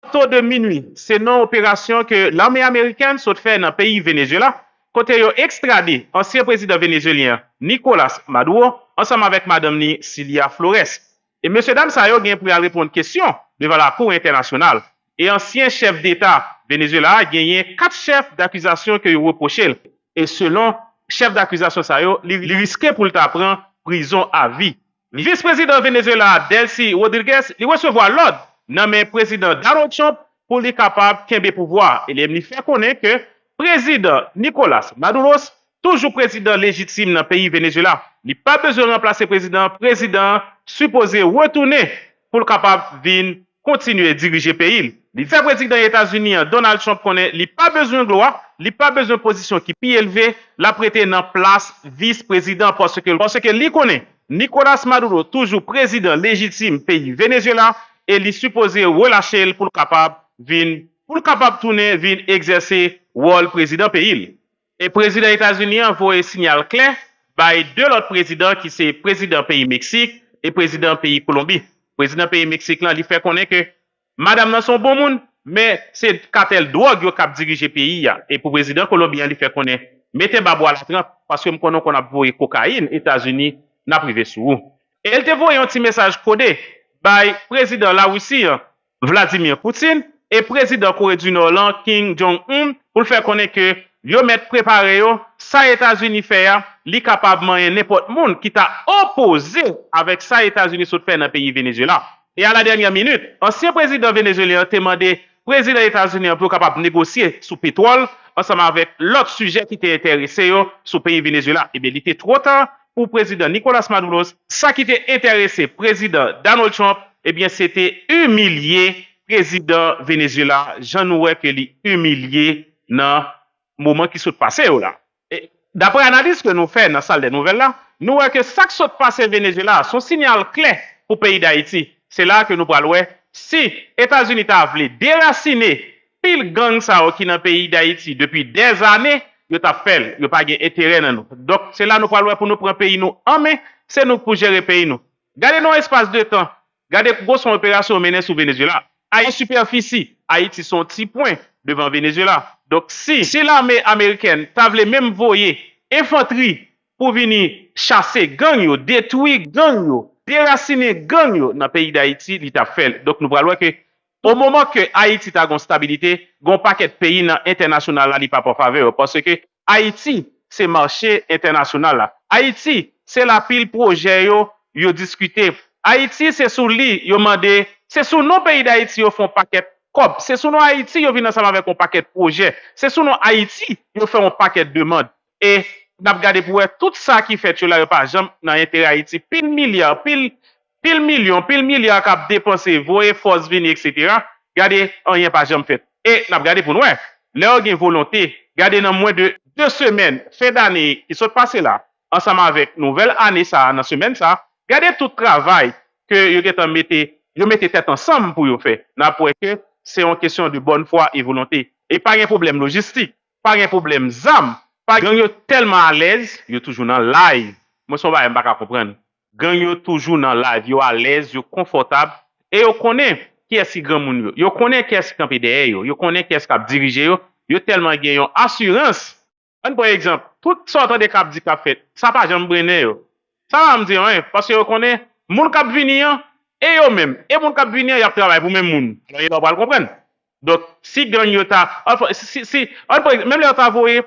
Tôt de minuit, c'est non opération que l'armée américaine saute fait dans le pays Venezuela, côté yo extradé ancien président vénézuélien Nicolas Maduro, ensemble avec madame ni Cilia Flores. Et monsieur dame ça yo gen pour répondre question devant la Cour internationale. Et ancien chef d'État Venezuela a gagné 4 chefs d'accusation que yo reproché. Et selon chef d'accusation ça yo, il risquait pour le prendre prison à vie. Vice-président Venezuela Delcy Rodriguez, il recevoir l'ordre nommé président Donald Trump pour être capable de pouvoir. Et il fait connaître que président Nicolas Maduro, toujours président légitime dans le pays Venezuela, il n'a pas besoin de remplacer président supposé retourner pour être capable de continuer à diriger le pays. Il fait président des États-Unis, Donald Trump connaît, il n'a pas besoin de gloire, il n'a pas besoin de position qui est plus élevée, la prêter dans place vice-président parce que il connaît Nicolas Maduro, toujours président légitime pays Venezuela, et il est supposé relâcher pour capable tourner, venir exercer le rôle président pays. Et président des États-Unis envoie un signal clair par deux autres présidents qui sont président pays Mexique et président pays Colombie. Président pays Mexique là, il fait connaître que madame nan son bon monde, mais c'est cartel drogue qui a dirigé le pays. Et pour président colombien, il fait connaître mettez babou à la trempe parce que nous connaissons qu'on a voyé cocaïne, États-Unis n'a privé sur vous. Et elle te voyé un petit message codé par président la Russie, Vladimir Poutine, et président Corée du Nord, Kim Jong-un, pour faire connaître que yo mettre préparé yo, ça États-Unis fait, li capable de n'importe monde qui t'a opposé avec ça États-Unis saute fait dans le pays Venezuela. Et à la dernière minute, ancien président vénézuélien a demandé président des États-Unis pour capable de négocier sous pétrole ensemble avec l'autre sujet qui était intéressé yo, sous le pays Venezuela. Et bien, il était trop tard pour président Nicolas Maduro. Ça qui était intéressé président Donald Trump, eh bien, c'était humilier président Venezuela. J'en oué que lui humilié dans le moment qui s'est passé là. D'après l'analyse que nous faisons dans la salle des nouvelles là, nous voyons que ça qui s'est passé au Venezuela, son signal clair pour le pays d'Haïti. C'est là que nous parlons. Si États-Unis a voulu déraciner pile gang ça qui dans le pays d'Haïti depuis des années, yo t'a fait, yo pas gain intérêt dans nous. Donc c'est là nous parlons pour nous prendre pays nous en main, c'est nous pour gérer pays nous. Gardez nos espace de temps. Gardez grosse opération menée sur Venezuela. Haïti superficie, Haïti son petit point devant Venezuela. Donc si l'armée américaine t'a voulu même voyer infanterie pour venir chasser gang yo, détruire gang yo, déraciner gang yo dans le pays d'Haïti, il t'a fait. Donc nous parlons que au moment que Haïti a une stabilité, un paquet de pays international là, pas pour faveur. Parce que Haïti, c'est marché international là. Haïti, c'est la pile projet yo discuté. Haïti, c'est sous lui, yo mandé, c'est sous nos pays d'Haïti, yo font paquet COP. C'est sous nos Haïti, yo viennent ensemble avec un paquet de projets. C'est sous nos Haïti, yo font un paquet de demandes. Et, n'a regardé pour tout ça qui fait, là, par exemple, dans l'intérêt Haïti, pile milliard, pile milliard qu'a dépensé, voyer force venir, etc. Regardez, rien pas jamais fait. Et, n'a regardé pour nous, leur gain volonté, regardez dans moins de 2 semaines, fin d'année, qui sont passés là, ensemble avec nouvelle année, ça, dans semaine, ça, regardez tout le travail que vous mettez tête ensemble pour vous faire. N'a pour que c'est une question de bonne foi et volonté. Et pas un problème logistique, pas un problème ZAM, pas gang tellement à l'aise, yo toujours dans live. Moi, ça va pas comprendre. Gang yo toujours dans live, yo à l'aise, yo confortable, et yo connaît qui est si grand moun yo. Yo connaît qui est qui campé derrière yo. Yo connaît qui est qui a dirigé yo. Yo tellement gagne yon assurance. Par exemple, tout sorte de cap di cap fait, ça pas jamais brûler yo. Ça va me dire hein, parce que yo connaît moun cap venir et yo même, et moun cap venir y a travail pour même moun. Alors yo va le comprendre. Donc si gang yo ta même les ta envoyé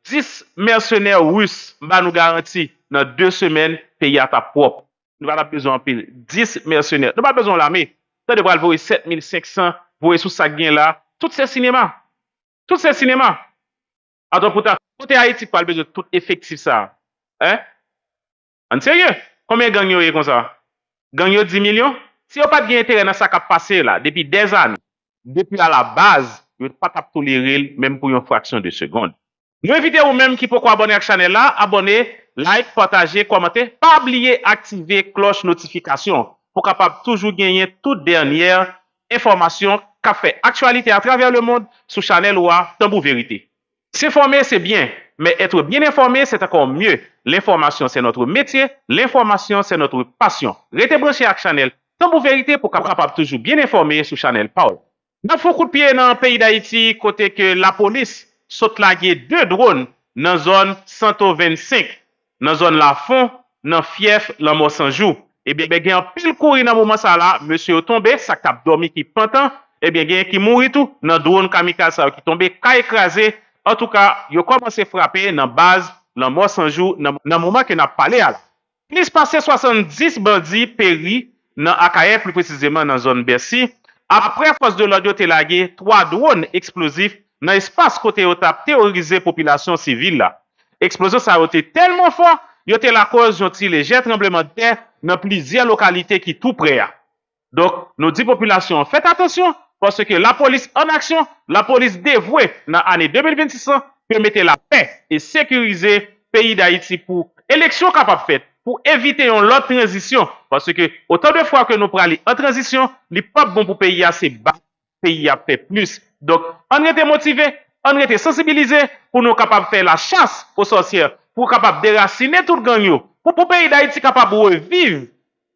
10 mercenaires russes, bah nous garantit dans 2 semaines pays à ta propre. Nous pas besoin de 10 mercenaires. Nous pas besoin de l'armée. Nous devons voir 7500 voir sous ça gain là, tout ces cinémas. Tout ces cinémas. Alors pourtant, côté Haïti pas besoin de tout effectif ça. Hein? En sérieux? Combien gang yo comme ça? Gang yo 10 millions? Si vous pas de intérêt dans ça qui a passé là depuis des années, depuis à la base, vous pas tolérer même pour une fraction de seconde. Nous invitons vous-même qui peut abonner à la chaîne là, abonner, like, partager, commenter, pas oublier activer cloche notification pour capable toujours gagner toute dernière information qu'a fait actualité à travers le monde sur Channel Oua Tambou Vérité. S'informer c'est bien, mais être bien informé c'est encore mieux. L'information c'est notre métier, l'information c'est notre passion. Restez branché à Channel Tambou Vérité pour capable toujours bien informé sur Channel Paul. Nan fon coup de pied dans le pays d'Haïti, côté que la police saute lagué deux drones dans zone 125, dans zone la fond, dans fief la Mossanjou. Eh bien, il y a un pile courir dans moment ça là, monsieur tombé, ça t'a dormi qui pantan, eh bien, il y a qui mourit tout dans drone kamikaze qui tombé, ka écrasé. En tout cas, il a commencé à frapper dans base la Mossanjou dans moment que n'a parlé à là. Plus passé 70 bandits péri dans Akaye, plus précisément dans la zone Bercy. Après, force de l'ordre te lagué 3 drones explosifs dans l'espace côté où t'a terrorisé population civile là. Explosion ça a été tellement fort, il a été la cause d'un léger tremblement de terre dans plusieurs localités qui tout près. Donc, nous dit population, faites attention parce que la police en action, la police dévouée dans l'année 2026 peut mettre la paix et sécuriser le pays d'Haïti pour élection capable faite, pour éviter une autre transition. Parce que autant de fois que nous prenons en transition, n'est pas bon pour le pays assez bas, le pays a fait plus. Donc, on était motivé, on était sensibilisé pour nous capables de faire la chasse aux sorcières, pour capable déraciner tout le gang, pour le pays d'Haïti capable de revivre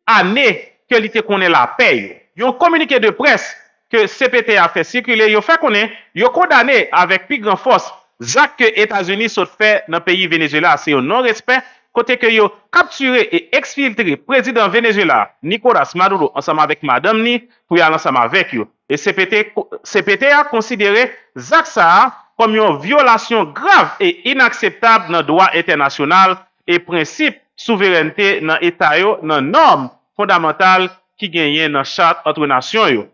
année que l'ité connaît la paix. Ils ont communiqué de presse que CPT a fait circuler, ils ont fait connaître, ils ont condamné avec plus grande force Jacques que les États-Unis sont fait dans le pays Venezuela. C'est un non-respect. Côté que ils ont capturé et exfiltré président Venezuela, Nicolas Maduro, ensemble avec madame Ni, pour y aller ensemble avec eux. Et CPT a considéré Jacques ça comme une violation grave et inacceptable dans le droit international et principe souveraineté dans l'État, dans normes fondamentales qui gagnent dans la charte entre nations.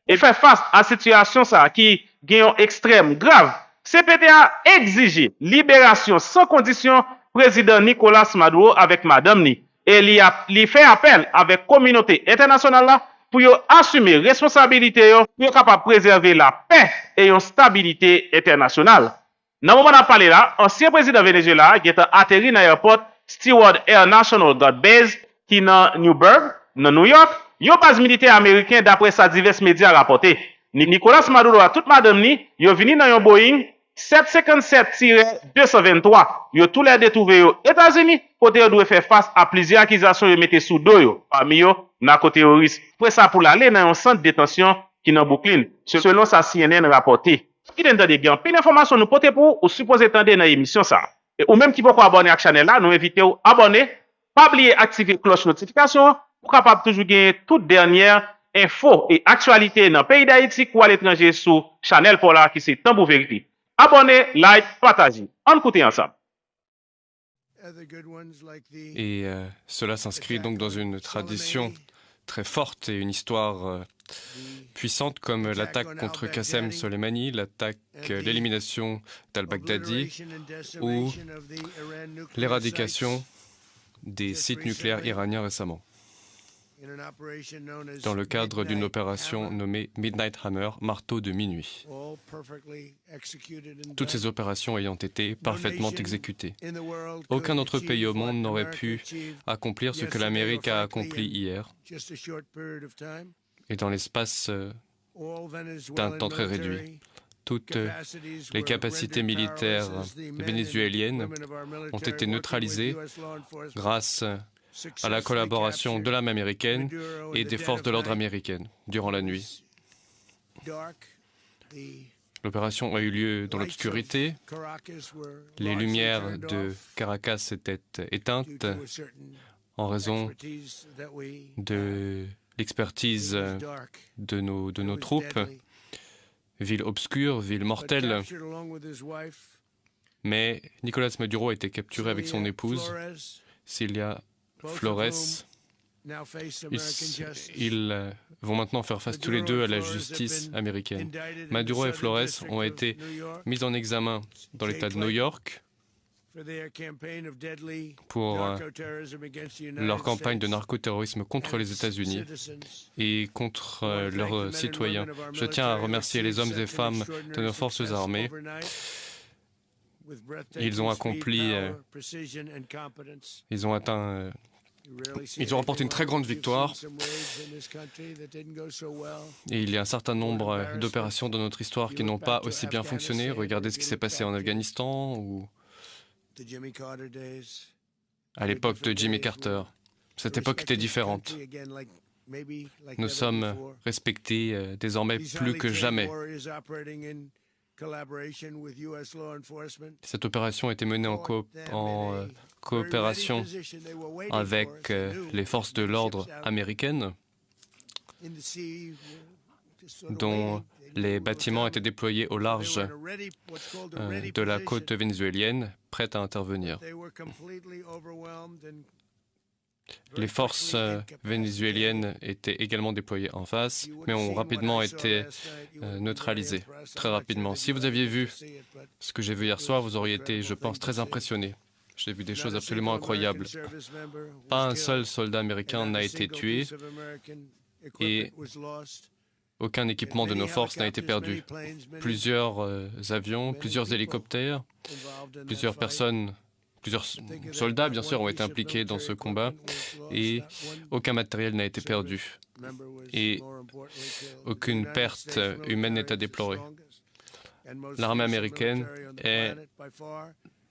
Et faire face à cette situation ça, qui gagne extrême grave, CPT a exigé libération sans condition président Nicolas Maduro avec madame Ni. Et il fait appel avec la communauté internationale là, pour assumer responsabilité pour être capable de préserver la paix et une stabilité internationale. Dans le moment où on a parlé là, ancien président Venezuela qui est atterri dans l'aéroport Stewart Air National Guard Base qui est dans Newburgh, dans New York, yon base militaire américain d'après sa divers médias rapporté. Nicolas Maduro a toute madame ni, yon vini dans yon Boeing 757-223. Yon tous les détrouvé aux États-Unis, côté yon doit faire face à plusieurs accusations yon mette sous dos yon, parmi yon narcoterroriste. Après ça pour l'aller dans un centre de détention qui dans Brooklyn, selon sa CNN rapporté. Qui donne des gains, plus d'informations nous porter pour ou supposé tendre dans l'émission ça. Ou même qui peut abonner à la chaîne là, nous invitons à abonner, pas oublier activer cloche notification pour capable toujours gagner toute dernière info et actualité dans le pays d'Haïti ou à l'étranger sur Chanel Polar qui c'est Tambour Vérité. Abonnez, like, partagez. On écoute ensemble. Et cela s'inscrit donc dans une tradition très forte et une histoire puissante comme l'attaque contre Qassem Soleimani, l'élimination d'al-Baghdadi ou l'éradication des sites nucléaires iraniens récemment, dans le cadre d'une opération nommée Midnight Hammer, marteau de minuit. Toutes ces opérations ayant été parfaitement exécutées. Aucun autre pays au monde n'aurait pu accomplir ce que l'Amérique a accompli hier, et dans l'espace d'un temps très réduit. Toutes les capacités militaires vénézuéliennes ont été neutralisées grâce à la collaboration de l'armée américaine et des forces de l'ordre américaines durant la nuit. L'opération a eu lieu dans l'obscurité. Les lumières de Caracas étaient éteintes en raison de l'expertise de nos troupes. Ville obscure, ville mortelle. Mais Nicolas Maduro a été capturé avec son épouse, Cilia Flores. Ils vont maintenant faire face tous les deux à la justice américaine. Maduro et Flores ont été mis en examen dans l'État de New York pour leur campagne de narcoterrorisme contre les États-Unis et contre leurs citoyens. Je tiens à remercier les hommes et femmes de nos forces armées. Ils ont accompli, ils ont remporté une très grande victoire. Et il y a un certain nombre d'opérations dans notre histoire qui n'ont pas aussi bien fonctionné. Regardez ce qui s'est passé en Afghanistan ou à l'époque de Jimmy Carter. Cette époque était différente. Nous sommes respectés désormais plus que jamais. Cette opération a été menée en coopération avec les forces de l'ordre américaines, dont les bâtiments étaient déployés au large de la côte vénézuélienne, prêts à intervenir. Les forces vénézuéliennes étaient également déployées en face, mais ont rapidement été neutralisées, très rapidement. Si vous aviez vu ce que j'ai vu hier soir, vous auriez été, je pense, très impressionné. J'ai vu des choses absolument incroyables. Pas un seul soldat américain n'a été tué et aucun équipement de nos forces n'a été perdu. Plusieurs avions, plusieurs hélicoptères, plusieurs personnes, plusieurs soldats, bien sûr, ont été impliqués dans ce combat et aucun matériel n'a été perdu. Et aucune perte humaine n'est à déplorer. L'armée américaine est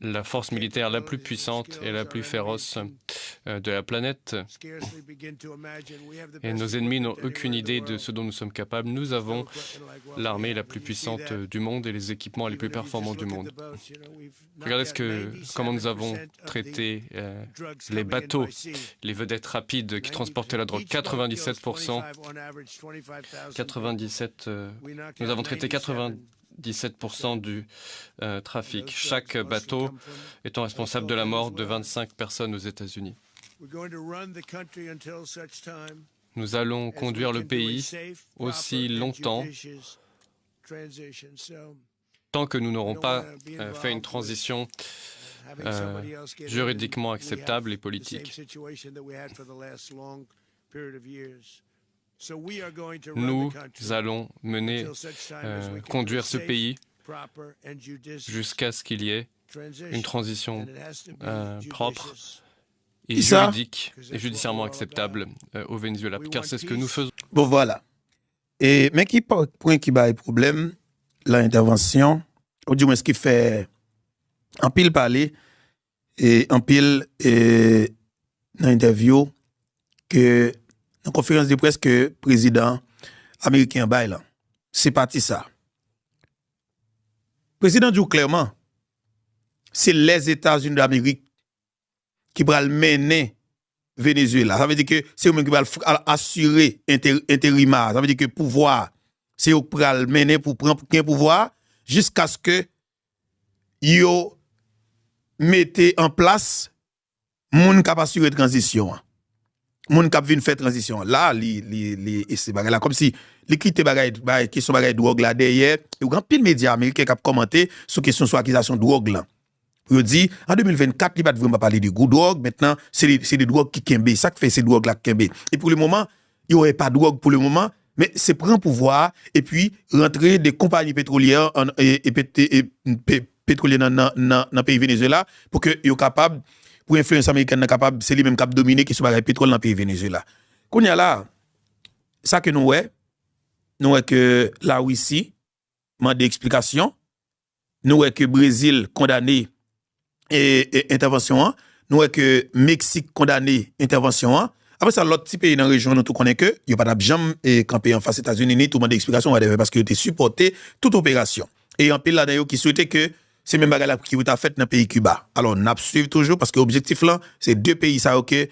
la force militaire la plus puissante et la plus féroce de la planète. Et nos ennemis n'ont aucune idée de ce dont nous sommes capables. Nous avons l'armée la plus puissante du monde et les équipements les plus performants du monde. Regardez comment nous avons traité les bateaux, les vedettes rapides qui transportaient la drogue. 97%. Nous avons traité 97% du trafic. Chaque bateau étant responsable de la mort de 25 personnes aux États-Unis. Nous allons conduire le pays aussi longtemps tant que nous n'aurons pas fait une transition juridiquement acceptable et politique. Nous allons conduire ce pays jusqu'à ce qu'il y ait une transition propre et juridique et judiciairement acceptable au Venezuela, car c'est ce que nous faisons. Bon, voilà. Mais qui point qui a un problème, l'intervention, ou du moins ce qui fait en pile parler et en pile dans l'interview que dans la conférence de presse que le président américain bail là. C'est parti ça. Le président dit clairement, c'est les États-Unis d'Amérique qui vont mener Venezuela. Ça veut dire que c'est eux qui vont assurer intérimaire. Ça veut dire que pouvoir, c'est eux qui vont mener pour prendre un pouvoir jusqu'à ce que yo mettez en place moun qui assurer transition. Moun qui vient faire transition. Là, c'est là comme si les quitter bagay question bagay drogue là derrière, et grand pile médias américains qui a commenté sur question sur accusation de drogue là. Il dit en 2024, il va vraiment parler de good drogue, maintenant c'est des drogues qui kembe, ça qui fait ces drogues là kembe. Et pour le moment, il n'y aurait pas de drogue pour le moment, mais c'est prendre pouvoir et puis rentrer des compagnies pétrolières pétrolières dans le pays Venezuela pour que soient capables pour influence américaine capable c'est lui-même qui dominer qui soit pétrole dans le pays Venezuela. Qu'on y a là ça que nous que la Russie demande explication, nous que Brésil condamné et intervention, nous que Mexique condamné intervention. Après ça l'autre petit pays dans la région nous tout connaît que il y a pas d'abjam et camper en face États-Unis ni tout demande explication parce que tu supporté toute opération. Et en pile là d'ailleurs qui souhaitait que c'est même bagarre qui vous a fait dans le pays Cuba. Alors, on suivi toujours parce que l'objectif là, c'est deux pays ça que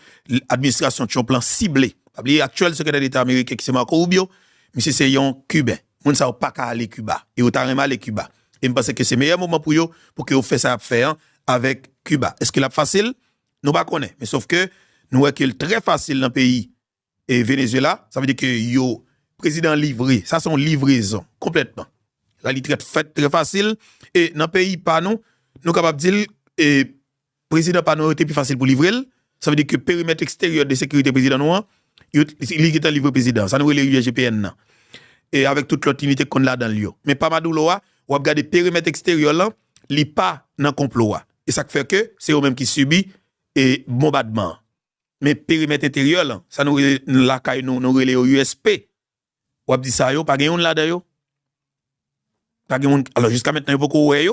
l'administration tient un plan ciblé. L'actuel secrétaire d'État américain qui c'est Marco Rubio, mais c'est un Cubain. On ne sait pas qu'à aller Cuba. Et on t'a aller Cuba. Et je pense que c'est le meilleur moment pour eux pour que vous fassiez ça faire avec Cuba. Est-ce que c'est facile? Nous ne connaissons pas. Mais sauf que nous voyons que c'est très facile dans le pays et Venezuela. Ça veut dire que le président livré, ça c'est une livraison complètement. La litre fait très facile. Et dans le pays, pas nous capables de dire que le président pas nous était plus facile pour livrer. Ça veut dire que le périmètre extérieur de sécurité président nous, il est en livre président. Ça nous est le UGPN. Et avec toute l'autre unité qu'on a dans le lieu. Mais pas Madoulo, on va regarder le périmètre extérieur là, il n'est pas dans le complot. Et ça fait que c'est eux-mêmes qui subissent et bombardement. Mais le périmètre intérieur là, ça nous la caille nous relais au USP. On va dire ça, pas gagné là d'ailleurs. Alors jusqu'à maintenant, il y a beaucoup de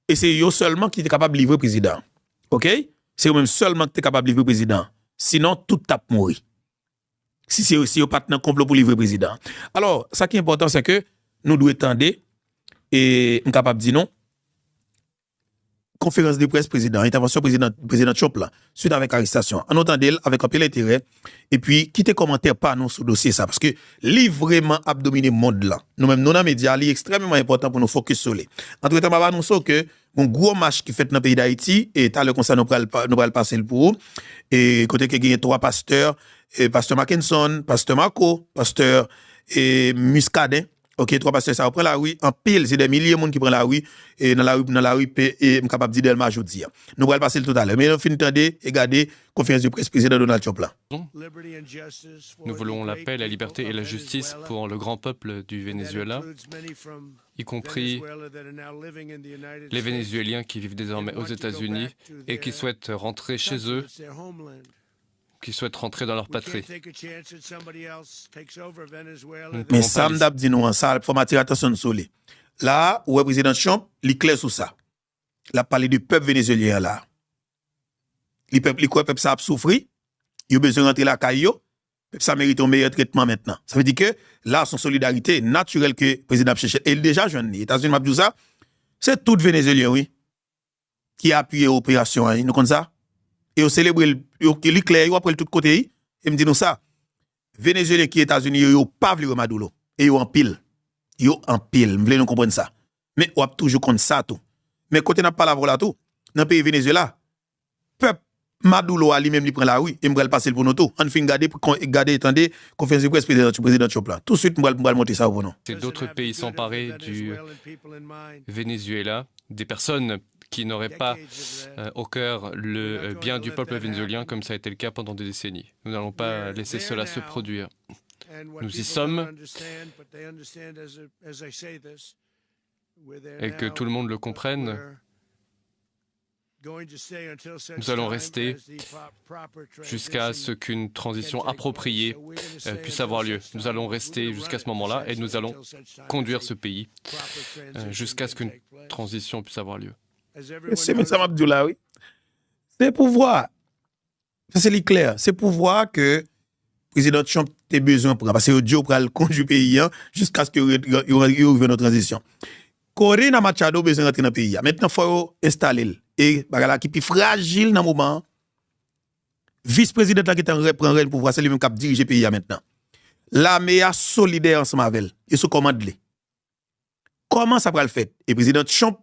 et c'est eux seulement qui est capable de livrer le président. OK? C'est eux-mêmes seulement qui est capable de livrer le président. Sinon, tout tape mourir. Si c'est aussi au partenaire complot pour livrer président. Alors, ça qui est important, c'est que nous devons attendre et nous sommes capables de dire non. Conférence de presse président, intervention président Trump là, suite avec arrestation. En entendant avec un peu l'intérêt et puis quittez commentaire pas nous sur dossier ça parce que li vraiment a dominé monde là. Nous-mêmes nous dans médias, li extrêmement important pour nous focus sur lui. Entre-temps, m'a annoncé que un gros match qui fait dans le pays d'Haïti et t'as le conseil nous pral passer pour et côté que gagne trois pasteurs, pasteur Mackinson, pasteur Marco, pasteur Muscadet. OK, trois pasteurs ça prend la rue en pile, c'est des milliers de monde qui prend la rue et dans la rue et capable dire Delma jodi. Nous allons passer tout à l'heure. Mais on finit tendez et garder conférence de presse président Donald Trump là. Nous voulons la paix, la liberté et la justice pour le grand peuple du Venezuela, y compris les Vénézuéliens qui vivent désormais aux États-Unis et qui souhaitent rentrer chez eux, qui souhaitent rentrer dans leur patrie. Mais ça m'dap dit nous en ça, faut m'attirer attention sur lui. Là, où est président Trump, il clair sur ça. Il a parlé du peuple vénézuélien là. Le peuple ça a souffri, il a besoin de rentrer la caillou, peuple ça mérite un meilleur traitement maintenant. Ça veut dire que là son solidarité naturelle que le président cherche et déjà jeune les États-Unis m'a dit ça, c'est tout vénézuélien oui qui a appuyé l'opération hein, nous comme ça. Et on célèbre il clair après tout côté et me dit nous ça Venezuela qui États-Unis yo pas vle Maduro et yo en pile m'vle nous comprendre ça mais on a toujours contre ça tout mais côté n'a pas la voilà tout dans pays Venezuela peuple Maduro a lui-même il prend la rue et m'bral passer pour nous tout on fin garder attendez conférence de presse président Trump là tout de suite m'bral monter ça pour nous. C'est d'autres pays s'emparer du Venezuela, des personnes qui n'auraient pas au cœur le bien du peuple vénézuélien comme ça a été le cas pendant des décennies. Nous n'allons pas laisser cela se produire. Nous y sommes et que tout le monde le comprenne. Nous allons rester jusqu'à ce qu'une transition appropriée puisse avoir lieu. Nous allons rester jusqu'à ce moment-là et nous allons conduire ce pays jusqu'à ce qu'une transition puisse avoir lieu. C'est M. Abdoula, oui. C'est pouvoir. Ça, c'est clair. C'est pouvoir que le président Trump ait besoin pour. Parce que Dieu pourra le conduire le pays jusqu'à ce qu'il y ait une transition. Corina Machado a besoin d'entrer dans le pays. Maintenant, il faut installer. Et qui est plus fragile dans le moment. Vice-président qui est en prend le pouvoir, c'est lui-même qui dirige le pays maintenant. L'armée a solidaire ensemble avec elle. Et se commande. Comment ça va le faire? Et le président Trump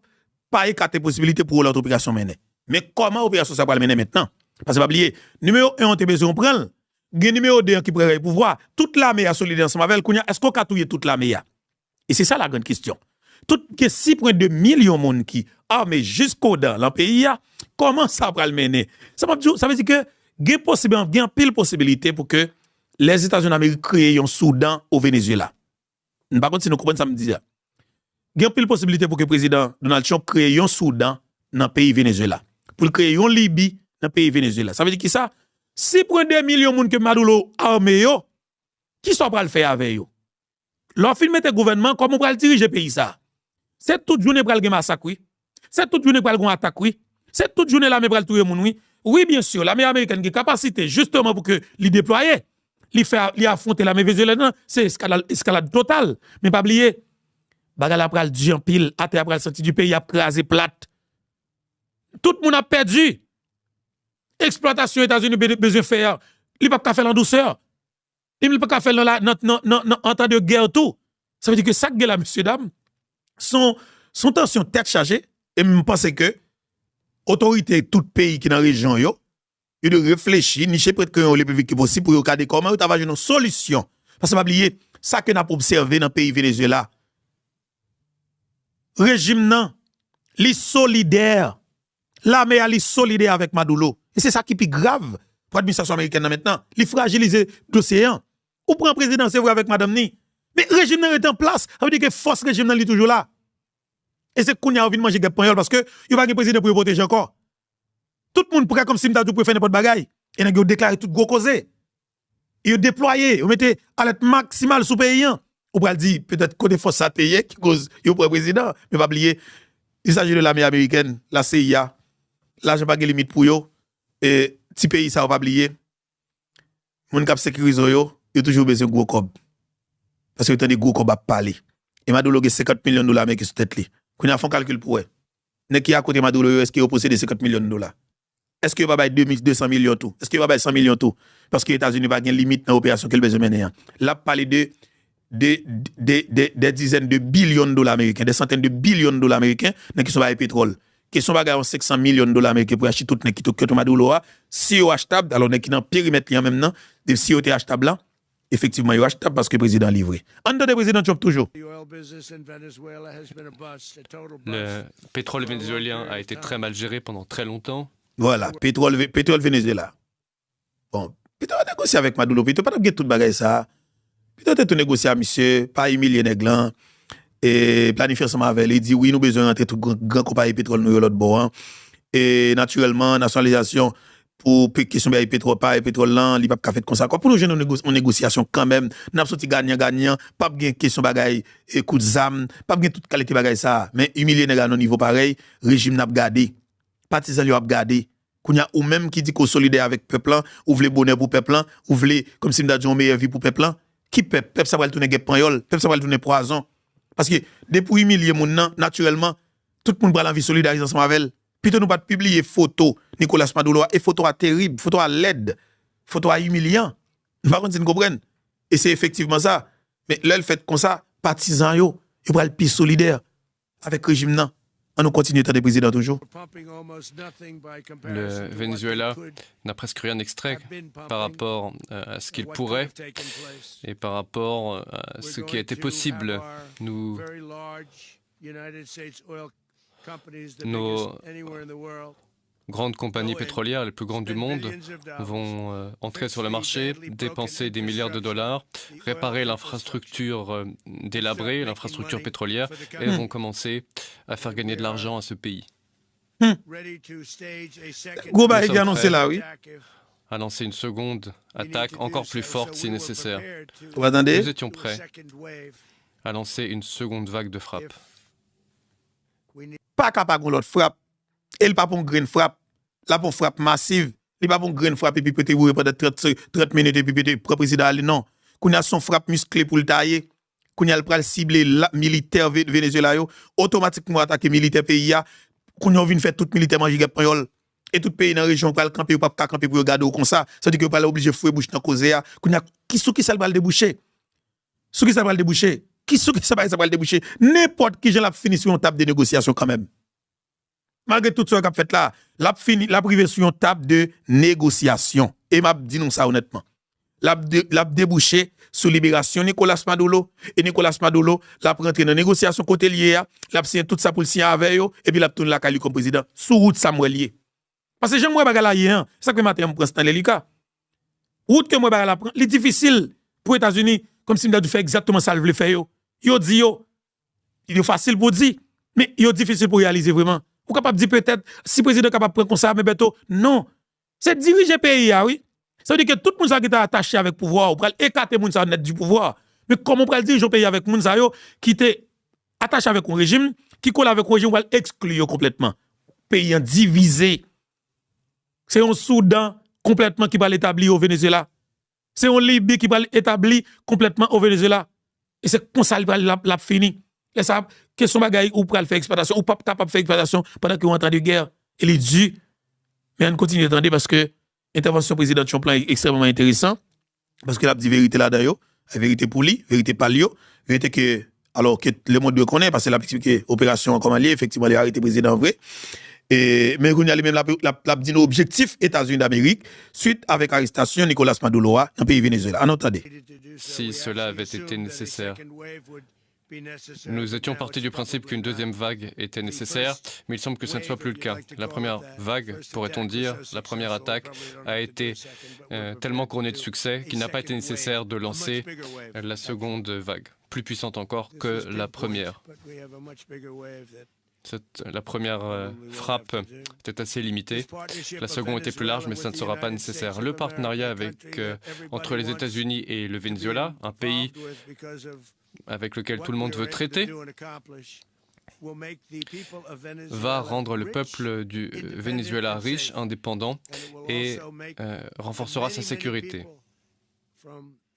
pas écarter possibilité pour l'autre opération mener. Mais comment l'opération ça va le mener maintenant? Parce que pas oublier, numéro 1 on a besoin de prendre, numéro 2 qui prend le pouvoir, toute l'armée a solidaire ensemble avec elle, est-ce qu'on a touillé toute l'armée? Et c'est ça la grande question. Tout que 6,2 millions de monde qui armés jusqu'au dans le pays, comment ça va le mener? Ça veut dire que il y a pile possibilité pour que les États-Unis d'Amérique créent un Soudan au Venezuela. Par contre, si nous comprenons ça me dit. Il y a pile possibilité pour que le président Donald Trump crée un Soudan dans le pays Venezuela. Pour créer une Libye dans le pays Venezuela. Ça veut dire que ça, 6,2 millions de monde que Maduro armé yo, qui sont prêts à le faire avec eux? Leur film le gouvernement, comment on va diriger le pays ça? C'est toute journée pour le massacre, oui. C'est toute journée pour le attaque, oui. C'est toute journée l'armée pour le tuer moun, oui. Oui, bien sûr, l'armée américaine qui a capacité justement pour que les déployer, les affronter l'armée vénézuélienne, c'est escalade totale. Mais pas oublier, bagal a pral du en pile, a pral sorti du pays, a crasé plate. Tout le monde a perdu. Exploitation États-Unis besoin de faire, il pas faire en douceur. Il pas faire en temps de guerre tout. Ça veut dire que ça que là monsieur dame son tension tête chargée et me pense que autorité tout pays qui dans la région yo, il doit réfléchir, nicher près que les plus vite possible pour regarder comment il va une solution. Parce que pas oublier ça que n'a pas observé dans le pays Venezuela. Régime nan, li solidaire. L'armée est solidaire avec Maduro. Et c'est ça qui est plus grave pour l'administration américaine maintenant. Li fragiliser le dossier. Ou prend président, c'est vrai avec madame ni. Mais le régime est en place. Ça veut dire que force régime est toujours là. Et c'est qu'on y a envie de manger des poignol parce que il n'y a pas de président pour protéger encore. Tout le monde pourrait comme si m'ta tout pour faire n'importe bagaille. Et n'a déclaré tout gros causé. Et il déployé, il mettez alerte maximale sous paysan. On pourrait dire peut-être côté force à payer qui cause il pour président, mais pas oublier il s'agit de l'armée américaine, la CIA. L'argent pas de limite pour yo et petit pays ça va pas oublier. Moun k'ap sécuriser yo il a toujours besoin de gros cob. Parce que il a des gros cob à parler. Et Maduro a 50 millions de dollars américains sur tête li. Qu'on a fait un calcul pour eux. N'est qui à côté Maduro, est-ce qu'il possède 50 millions de dollars? Est-ce qu'il va bailler 200 millions tout? Est-ce qu'il va bailler 100 millions tout? Parce que les États-Unis pas de limite dans l'opération qu'il besoin mener. Là, parler de des dizaines de billions de dollars américains, des centaines de billions de dollars américains qui sont bailler pétrole. Qui sont bailler 500 millions de dollars américains pour acheter tout qui to Maduro. Si yo achetable, alors qui dans périmètre li en même temps, de si yo achetable là, effectivement yo achetable parce que le président livré. En dedans le président Trump toujours. Le pétrole vénézuélien a été très mal géré pendant très longtemps. Voilà, pétrole Venezuela. Bon, pétrole négocier avec Maduro, pétrole pas de tout bagay ça. Pétrole tout négocier à monsieur, pas humilier nèglan et planifier ensemble avec lui, dit oui, nous besoin rentrer tout grand compagnie pétrole nous l'autre bord. Et naturellement nationalisation pour question de pétrole pas pétrole là, il pas fait comme ça. Pour nous jeunes en négociation quand même, n'a sorti gagnant, pas bien question bagay et coup de zam, pas bien toute qualité bagay ça, mais humilier nèglan au niveau pareil, régime n'a gardé. Partisans yo ap gade kounya ou même qui dit qu'on solidaire avec peuple ou vle bonheur pour peuple ou vle comme si m'da dit une meilleure vie pour peuple qui peuple ça va tourner guep panyol peuple ça va tourner poison parce que depuis humilier moun nan naturellement tout le monde va l'envie solidarité ensemble avec plutôt nous pas publier photo Nicolas Maduro et photo à terrible photo à laide photo à humiliant par contre si nous comprendre et c'est effectivement ça mais là le fait comme ça partisans yo va le plus solidaire avec régime nan. On nous continue de président toujours. Le Venezuela n'a presque rien extrait par rapport à ce qu'il pourrait et par rapport à ce qui a été possible. Nos grandes compagnies pétrolières, les plus grandes du monde, vont entrer sur le marché, dépenser des milliards de dollars, réparer l'infrastructure délabrée, l'infrastructure pétrolière, et vont commencer à faire gagner de l'argent à ce pays. Gouba a annoncé là, oui. À lancer une seconde attaque encore plus forte si nécessaire. Nous étions prêts à lancer une seconde vague de frappe. Pas capable de l'autre frappe. Il pas pour une graine frappe. Là pour frappe massive. Il pas pour une graine frappe et puis peut-être vous pendant 30 minutes et puis peut-être le président non. Qu'on a son frappe musclée pour le tailler. Qu'on a le pral cibler la militaire Venezuela yo automatiquement attaquer militaire pays ya. Qu'on a vinn faire tout militaire manger gap et tout pays dans la région pral camper ou pas camper pour regarder comme ça. Ça dit que pas obligé fouer bouche dans cause ya. Qu'on a qui ça va le déboucher. Sou qui ça va le déboucher. Qui ça va le déboucher. N'importe qui j'en a fini sur une table de négociation quand même. Malgré tout ce qu'on a fait là, la privé sur une table de négociation. Et m'a dit nous ça honnêtement. La débouché sur libération Nicolas Maduro et Nicolas Maduro l'a rentré dans négociation côté lié, l'a signé tout ça pour le signer avec eux et puis l'a tourné la Cali comme président sous route Samuel lié. Parce que j'aime moi bagala hier, ça que matin on prend dans l'hélica. Route que moi bagala prend, c'est difficile pour les États-Unis comme si m'da dû faire exactement ça le veut faire yo. Yo dit yo, il est facile pour dire mais il est difficile pour réaliser vraiment. Ou capable de dire peut-être, si le président est capable de prendre comme ça, mais bientôt, non. C'est diriger le pays, oui. Ça veut dire que tout le monde qui est attaché avec le pouvoir, on peut écarter le monde net du pouvoir. Mais comment on peut diriger le pays avec le monde qui est attaché avec un régime, qui colle avec un régime, on va l'exclure complètement. Pays divisé. C'est un Soudan complètement qui va l'établir au Venezuela. C'est un Libye qui va l'établir complètement au Venezuela. Et c'est comme ça qu'il va finir. Et ça, question bagaille ou pour faire exploitation ou pas capable de faire exploitation pendant qu'on est en train de guerre. Il est dû. Mais on continue d'attendre parce que l'intervention du président Trump est extrêmement intéressant. Parce qu'il a dit vérité là-dedans, la vérité pour lui, vérité pas lui, vérité que, alors que le monde doit connaître, parce que l'a expliqué opération comme allié, effectivement, il a arrêté le président vrai. Et, mais il a même l'a dit nos objectifs États-Unis d'Amérique, suite avec l'arrestation de Nicolas Maduro dans le pays Venezuela. En attendez. Si cela avait été nécessaire, nous étions partis du principe qu'une deuxième vague était nécessaire, mais il semble que ce ne soit plus le cas. La première vague, pourrait-on dire, la première attaque a été tellement couronnée de succès qu'il n'a pas été nécessaire de lancer la seconde vague, plus puissante encore que la première. La première frappe était assez limitée, la seconde était plus large, mais ça ne sera pas nécessaire. Le partenariat entre les États-Unis et le Venezuela, un pays avec lequel tout le monde veut traiter, va rendre le peuple du Venezuela riche, indépendant et renforcera sa sécurité.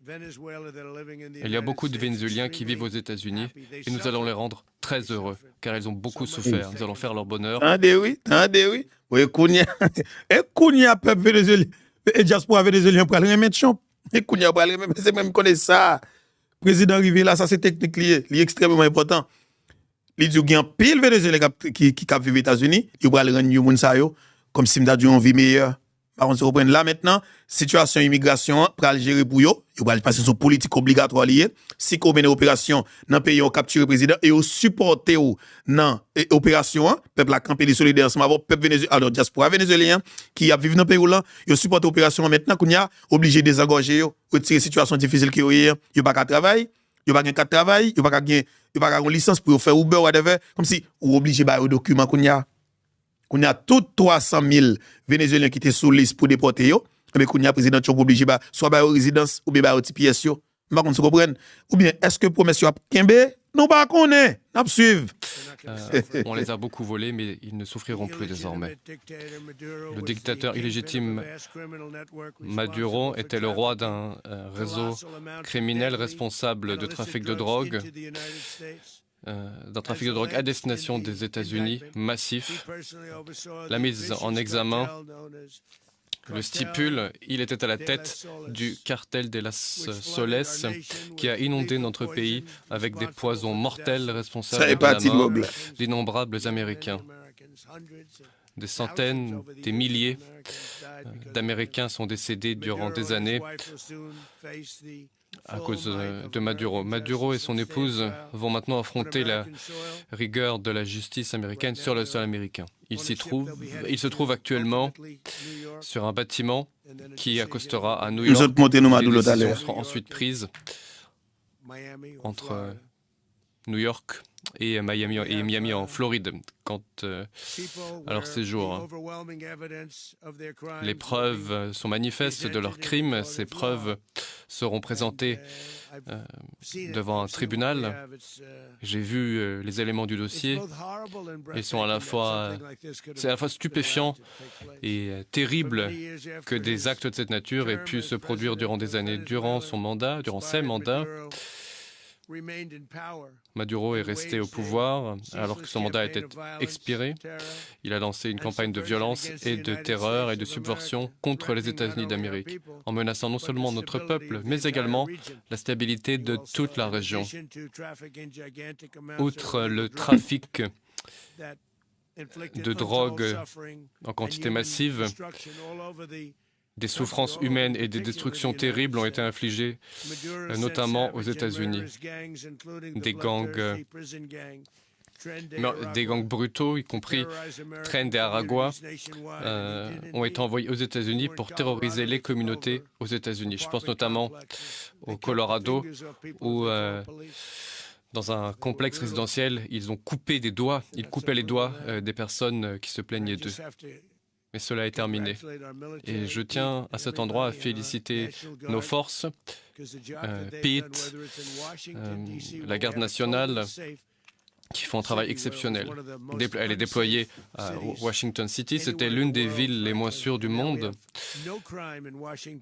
Il y a beaucoup de Vénézuéliens qui vivent aux États-Unis et nous allons les rendre très heureux, car ils ont beaucoup souffert. Nous allons faire leur bonheur. Attendez, oui. Oui, Kounia, peuple vénézuélien, et diaspora vénézuélien pour aller remettre champ. Et Kounia pour aller remettre, c'est même connaître ça. Président arrivé là, ça c'est technique lié, extrêmement important. Il dit qu'il y a un pile vénézuélien qui vivent aux États-Unis, il va aller rendre les gens comme si m'da une vie meilleure. Par contre, vous prenez là maintenant, situation immigration, pour aller gérer pour eux, il va passer sur politique obligatoire liée. Si vous menez opération dans le pays, vous capturez le président et vous supportez dans l'opération, peuple a campé les solidaires ensemble avec peuple vénézuélien, alors diaspora vénézuélien qui a vécu dans le pays là, vous supportez l'opération maintenant, qu'on y a obligé de désengorger, retirer la situation difficile qui est, vous pas qu'à travailler, vous pas qu'à travailler, vous pas qu'à une licence pour faire Uber, whatever, comme si vous obligé de faire document qu'on y a. Qu'on a tout 300 000 Vénézuéliens qui étaient sous liste pour déporter, mais qu'on a président qui obligé soit par résidence ou bien par pièce. Par contre, vous comprenez? Ou bien, est-ce que promesse a Kembe? Non, pas qu'on est. N'a pas suivre. On les a beaucoup volés, mais ils ne souffriront plus désormais. Le dictateur illégitime Maduro était le roi d'un réseau criminel responsable de trafic de drogue. D'un trafic de drogue à destination des États-Unis massif. La mise en examen le stipule, il était à la tête du cartel de las Soles qui a inondé notre pays avec des poisons mortels responsables de la mort d'innombrables Américains. Des centaines, des milliers d'Américains sont décédés durant des années à cause de Maduro. Maduro et son épouse vont maintenant affronter la rigueur de la justice américaine sur le sol américain. Il se trouve actuellement sur un bâtiment qui accostera à New York. Les décisions seront ensuite prises entre New York et Miami en Floride quant à leur séjour. Les preuves sont manifestes de leurs crimes. Ces preuves seront présentées devant un tribunal. J'ai vu les éléments du dossier. Ils sont c'est à la fois stupéfiant et terrible que des actes de cette nature aient pu se produire durant des années. Durant ses mandats, Maduro est resté au pouvoir alors que son mandat était expiré. Il a lancé une campagne de violence et de terreur et de subversion contre les États-Unis d'Amérique, en menaçant non seulement notre peuple, mais également la stabilité de toute la région. Outre le trafic de drogue en quantité massive, des souffrances humaines et des destructions terribles ont été infligées, notamment aux États-Unis. Des gangs brutaux, y compris Tren de Aragua, ont été envoyés aux États-Unis pour terroriser les communautés aux États-Unis. Je pense notamment au Colorado, où dans un complexe résidentiel, ils coupaient les doigts des personnes qui se plaignaient d'eux. Mais cela est terminé. Et je tiens à cet endroit à féliciter nos forces, PIT, la garde nationale, qui font un travail exceptionnel. Elle est déployée à Washington City. C'était l'une des villes les moins sûres du monde.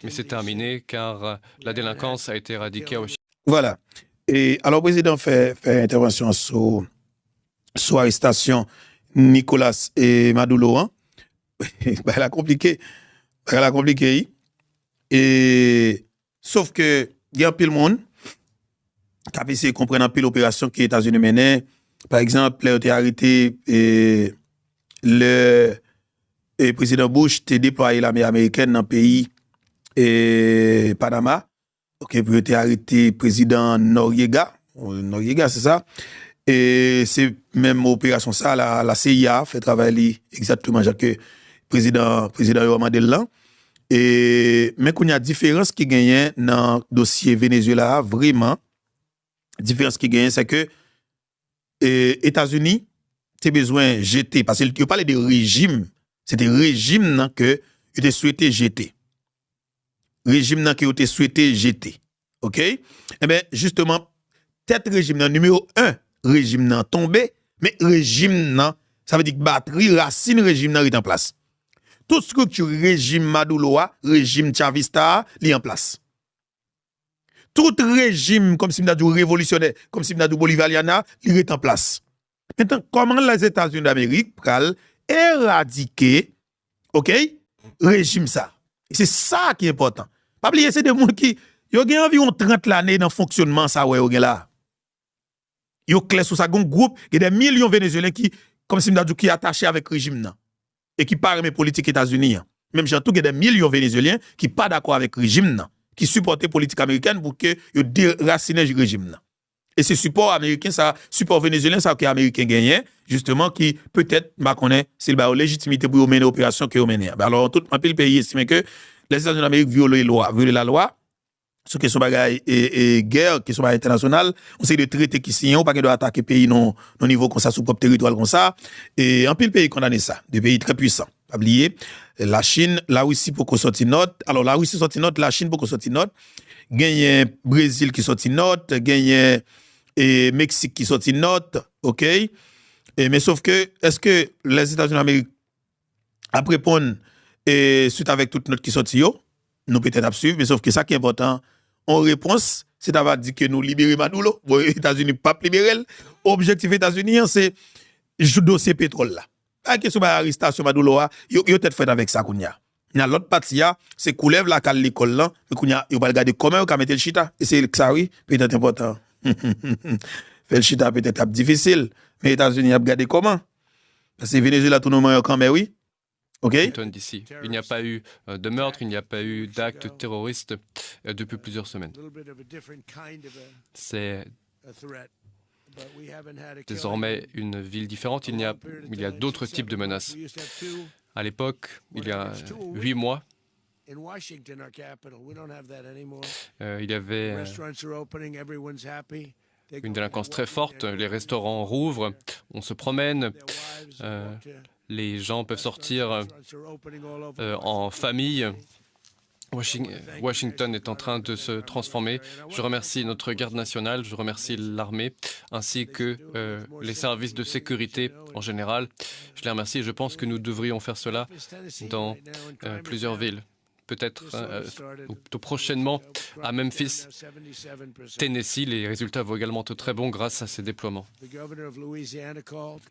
Mais c'est terminé car la délinquance a été éradiquée à Washington. Voilà. Et alors, le président fait intervention sur l'arrestation Nicolas et Maduro. Hein? Elle a compliqué. Et sauf que il y a un peu de monde qui a essayé de comprendre un peu l'opération que les États-Unis menaient. Par exemple, il a été arrêté et le président Bush a déployé l'armée américaine dans le pays et Panama. OK, pour être arrêté président Noriega, c'est ça. Et c'est même opération ça la CIA fait travailler exactement que président Mandela. Et mais qu'on y a différence qui gagne dans dossier Venezuela vraiment différence qui gagne c'est que États-Unis t'es besoin jeter parce qu'il parlait de régime, c'était régime que il était souhaité jeter. Régime nan qui était souhaité jeter. OK? Eh bien justement tête régime nan numéro 1, régime nan tombé, mais régime nan ça veut dire que batterie racine régime nan est en place. Toute structure régime Maduro, régime Chavista, li en place. tout régime, comme si nous avons révolutionnaire, comme si nous avons bolivariana, il est en place. Maintenant, comment les États-Unis d'Amérique pral éradiquer, OK, régime ça? C'est ça qui est important. Pas oublier, c'est des gens qui, ils ont environ 30 années dans le fonctionnement, ça, ouais, là. Ils ont clair sur ça, un groupe, il y a des millions de Vénézuéliens qui, comme si nous avons qui attachés avec le régime, nan, et qui parlent de politique États-Unis. Même j'entends qu'il y a des millions de Vénézuéliens qui ne sont pas d'accord avec le régime, nan, qui supportent la politique américaine pour que ils déracinent le régime. Nan. Et ce support américain, ça, support vénézuélien, ça, qui est américain gagné, justement, qui peut-être, ma connaît, c'est la légitimité pour mener l'opération que vous menez. Alors, tout le pays estime que les États-Unis d'Amérique violent la loi, ce qui sont bagaille et guerre, qui sont bagaille internationale, on sait de traités qui signent, pas qu'ils doivent attaquer pays non niveau comme ça, sous propre territoire comme ça. Et un pile pays condamné ça, des pays très puissants. Pas oublier, la Chine, la Russie pour qu'on sorte note. Alors, la Russie sorti note, la Chine pour qu'on sorte note. Gagne Brésil qui sorti note, gagne et Mexique qui sorti note, OK? Et, mais sauf que, est-ce que les États-Unis d'Amérique après répondre et suite avec toute note qui sorti yo, nous peut-être à suivre, mais sauf que ça qui est important, en réponse, c'est d'avoir dit que nous libérons Maduro, bon, les États-Unis pas libérer. Objectif États-Unis, c'est le dossier pétrole là. Pas question d'arrestation Maduro, yo peut-être fait avec ça qu'on y a. Il y a l'autre partie, c'est coulève la cale l'école là, mais qu'on y a, yo pas regarder comment on mettre le chita, et c'est ça oui, peut-être important. Faire le chita peut-être difficile, mais les États-Unis ont regardé comment. Parce que Venezuela tout le monde quand même oui. OK. D'ici. Il n'y a pas eu de meurtre, il n'y a pas eu d'actes terroristes depuis plusieurs semaines. C'est désormais une ville différente. Il y a d'autres types de menaces. À l'époque, il y a 8 mois, il y avait une délinquance très forte. Les restaurants rouvrent, on se promène. Les gens peuvent sortir en famille. Washington est en train de se transformer. Je remercie notre garde nationale, je remercie l'armée, ainsi que les services de sécurité en général. Je les remercie et je pense que nous devrions faire cela dans plusieurs villes. Peut-être tout prochainement à Memphis, Tennessee. Les résultats vont également être très bons grâce à ces déploiements.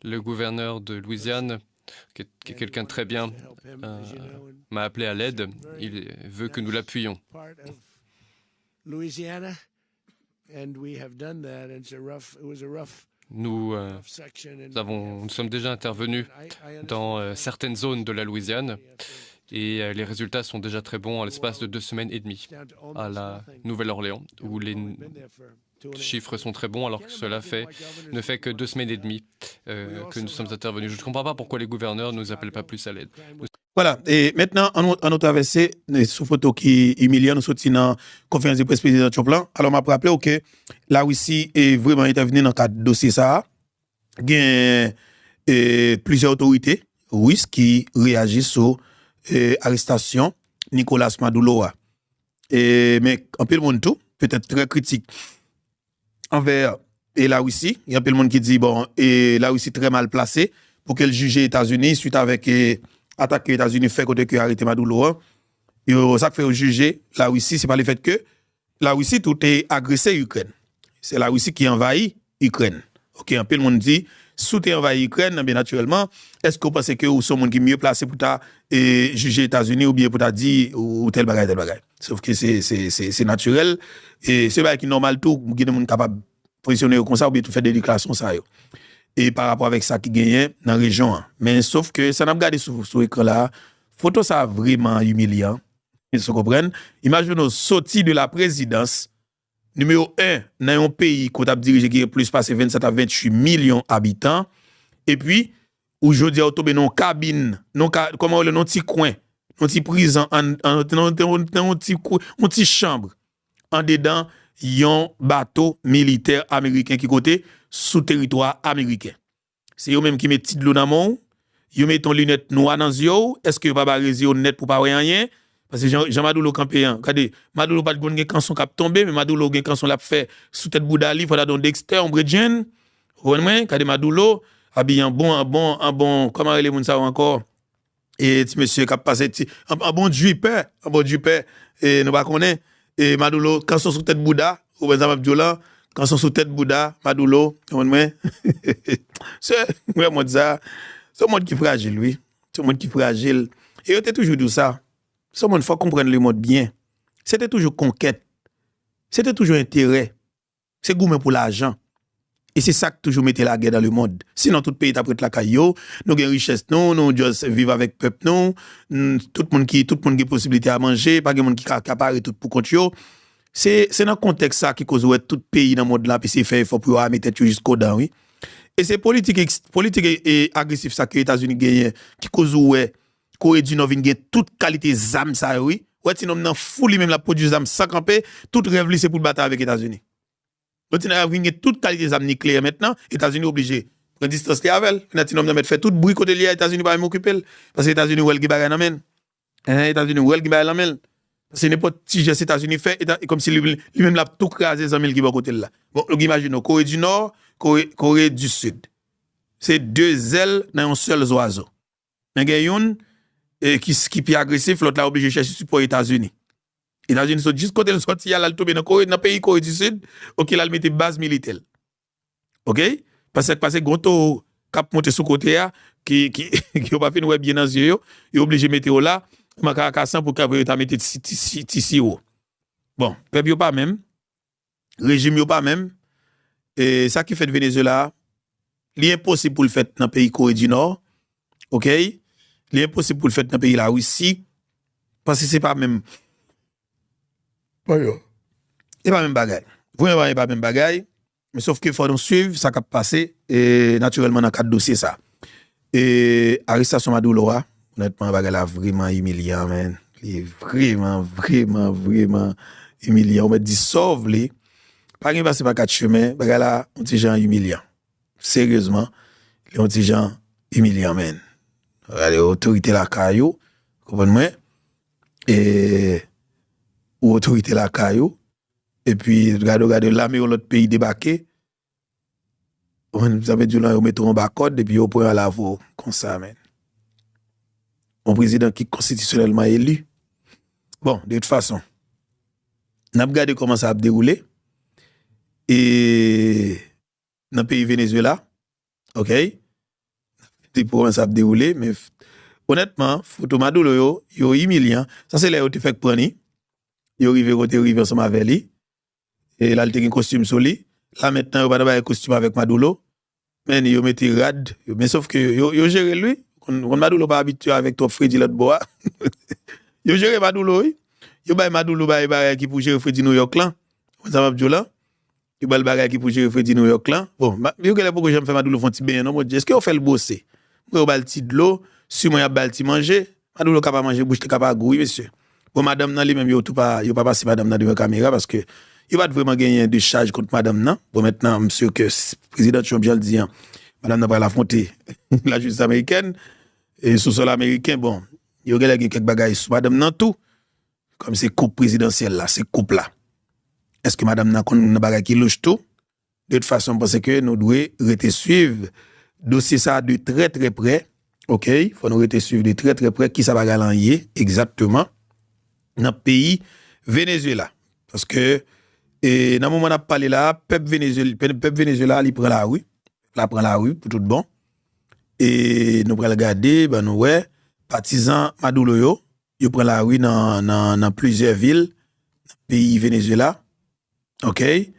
Le gouverneur de Louisiane, qui est quelqu'un de très bien, m'a appelé à l'aide. Il veut que nous l'appuyions. Nous sommes déjà intervenus dans certaines zones de la Louisiane et les résultats sont déjà très bons en l'espace de 2 semaines et demie à la Nouvelle-Orléans, où les chiffres sont très bons, alors que cela ne fait que 2 semaines et demie que nous sommes intervenus. Je ne comprends pas pourquoi les gouverneurs ne nous appellent pas plus à l'aide. Voilà, et maintenant, on a traversé sous photo qui humilie, nous sommes dans la conférence de presse président Choplan. Alors, je me rappelle que la Russie est vraiment intervenue dans le cadre de dossier ça. Il y a plusieurs autorités russes qui réagissent sur l'arrestation de Nicolas Maduro. Mais un peu le monde tout, peut-être très critique envers la Russie. Il y a un peu le monde qui dit, bon, et la Russie très mal placée pour qu'elle juge les États-Unis suite avec attaque que les États-Unis fait côté que arrêté Maduro. Et ça fait juger la Russie, c'est pas le fait que la Russie tout est agressé l'Ukraine. C'est la Russie qui envahit l'Ukraine. OK, un peu le monde dit sous tu envahi l'Ukraine, bien naturellement, est-ce que vous pensez que vous êtes monde qui mieux placé pour juger les États-Unis ou bien pour dire ou tel bagage. Sauf que c'est naturel et c'est pas qui normal tout, vous êtes monde capable positionner comme ça ou bien tout faire des déclarations ça yo. Et par rapport avec ça qui gagne dans la région. Mais sauf que ça n'a pas regardé sur l'écran là, photo ça vraiment humiliant. Ils se comprennent. Imaginez sorti de la présidence numéro 1 dans un pays qu'on a dirigé qui est plus passé 27 à 28 millions d'habitants. Et puis, aujourd'hui, on tombe dans une cabine, comment le petit coin, un petit prison, un petit chambre. En dedans, il y a un bateau militaire américain qui côté sous territoire américain. C'est eux même qui mettent de l'eau dans mon, ils mettent une lunette noire dans les yeux, est-ce que pas résister net pour pas rien? Parce que Jean Maduro campéen, regardez, Maduro pas de bonne canson qui a tombé, mais Maduro gen canson l'a fait sous tête Boudali, faut don Dexter, on Bredjen. Vous voyez, regardez Maduro habillé un bon, comment les moun ça encore? Et petit monsieur qui a passé un bon jupe, et nous pas connaît et Maduro, quand sont sous tête Bouddha, ou ben Abdiola, quand sont sous tête Bouddha, Maduro, c'est vraiment ça. C'est un monde qui est fragile, oui. C'est un monde qui est fragile. Et il était toujours dit ça. C'est un monde, il faut comprendre le monde bien. C'était toujours conquête. C'était toujours intérêt. C'est gourmet pour l'argent. Et c'est ça qui toujours mettait la guerre dans le monde. Sinon, tout pays t'apprête la caillou, nous avons richesse, nous juste vivre avec le peuple, tout le monde qui a possibilité à manger, pas de monde qui accapare tout pour compte. C'est dans le contexte ça qui cause ouais, tout pays dans le monde là, puis c'est fait, il faut pouvoir mettre tête jusqu'au dedans, oui. Et c'est politique et agressif ça que les États-Unis gagnent, qui cause ouais, Corée du Nord vient gagner toute qualité d'armes ça, oui. Ouais, sinon, on fout lui-même la produit d'armes sans camper, tout rêve c'est pour battre avec les États-Unis. Donc, il y a toute qualité d'armes nucléaires maintenant, les États-Unis obligés. Prendre distance avec elle. On a fait tout bruit côté lié, les États-Unis pas m'occuper. Parce que les États-Unis, où est-ce qu'ils l'amènent? Les États-Unis, où est-ce qu'ils l'amènent? Parce que n'importe si les États-Unis fait, comme si lui-même l'a tout crasé, les amis qui vont côté là. Bon, imaginez, Corée du Nord, Corée du Sud. C'est deux ailes dans un seul oiseau. Il y a une qui est plus agressif, l'autre là obligé de chercher support aux États-Unis. Les États-Unis sont juste côté de sortie, là, tomber dans le pays Corée du Sud, ok, là, il met base militaire. Ok? Parce que Gonto cap monter sous côté qui pas fait nous bien dans yeux, il obligé mettre là, makaka pour qu'après ta mettre tisi haut. Bon, peuple yo pas même, régime yo pas même, et ça qui fait Venezuela, l'impossible pour le faire dans le pays Corée du Nord. OK? L'impossible pour le faire dans le pays la Russie parce que c'est pas même c'est pas même bagaille. Vraiment pas même bagaille. Mais sauf qu'il faut nous suivre ça qui a passé et naturellement dans quatre dossiers ça. Et arrestation Maduro honnêtement bagaille là vraiment humiliant man. Il est vraiment humiliant. On me dit sauve les pas rien passer par quatre chemins bagaille là on dit gens humiliant. Sérieusement, on dit gens humiliant man. Les autorités la caillou, comprenez-moi? Et ou autorité la caillou et puis regardez l'armée ou l'autre pays débarqué. Vous avez dit là on met en bas code et puis au point à la voix comme ça man. Un président qui est constitutionnellement élu. Bon, de toute façon, on a regardé comment ça a déroulé et dans le pays Venezuela, OK? Pour ça a déroulé mais honnêtement photo Maduro yo humiliant ça c'est là où tu fait prendre yo arrivé ensemble avec lui et là il te un costume sur lui là maintenant yo pas un costume avec Maduro mais yo mettez rad mais sauf que yo géré lui quand Maduro pas habitué avec toi Freddy l'autre bois yo géré Maduro yo bay Maduro bay qui pour gérer Freddy New York là ça va là yo bay bagay qui pour gérer Freddy New York là bon yo que là pourquoi j'aime faire Maduro font ti bien non est-ce que on fait le bosser moi au balti de l'eau si moi y a balti manger Maduro capable manger bouche capable oui monsieur bon madame nan lui même yo pas passer madame nan devant caméra parce que il va vraiment gagner de charge contre madame nan bon maintenant monsieur que président Trump le dit madame n'a pas l'affronter la justice américaine et sous sol américain bon yo gagné quelques bagages sur madame nan tout comme c'est coupe présidentielle là c'est coupe là est-ce que madame nan kon bagage qui louche tout de toute façon parce que nous devons rester suivre dossier ça de très près. OK, faut nous rester suivre de très près qui ça va galanyer exactement dans le pays Venezuela parce que dans le moment où on a parlé là peuple Venezuela il prend la rue pour tout bon et nous prenons regarder ben nous ouais partisans Maduro yo prend la rue dans plusieurs villes pays Venezuela. OK, et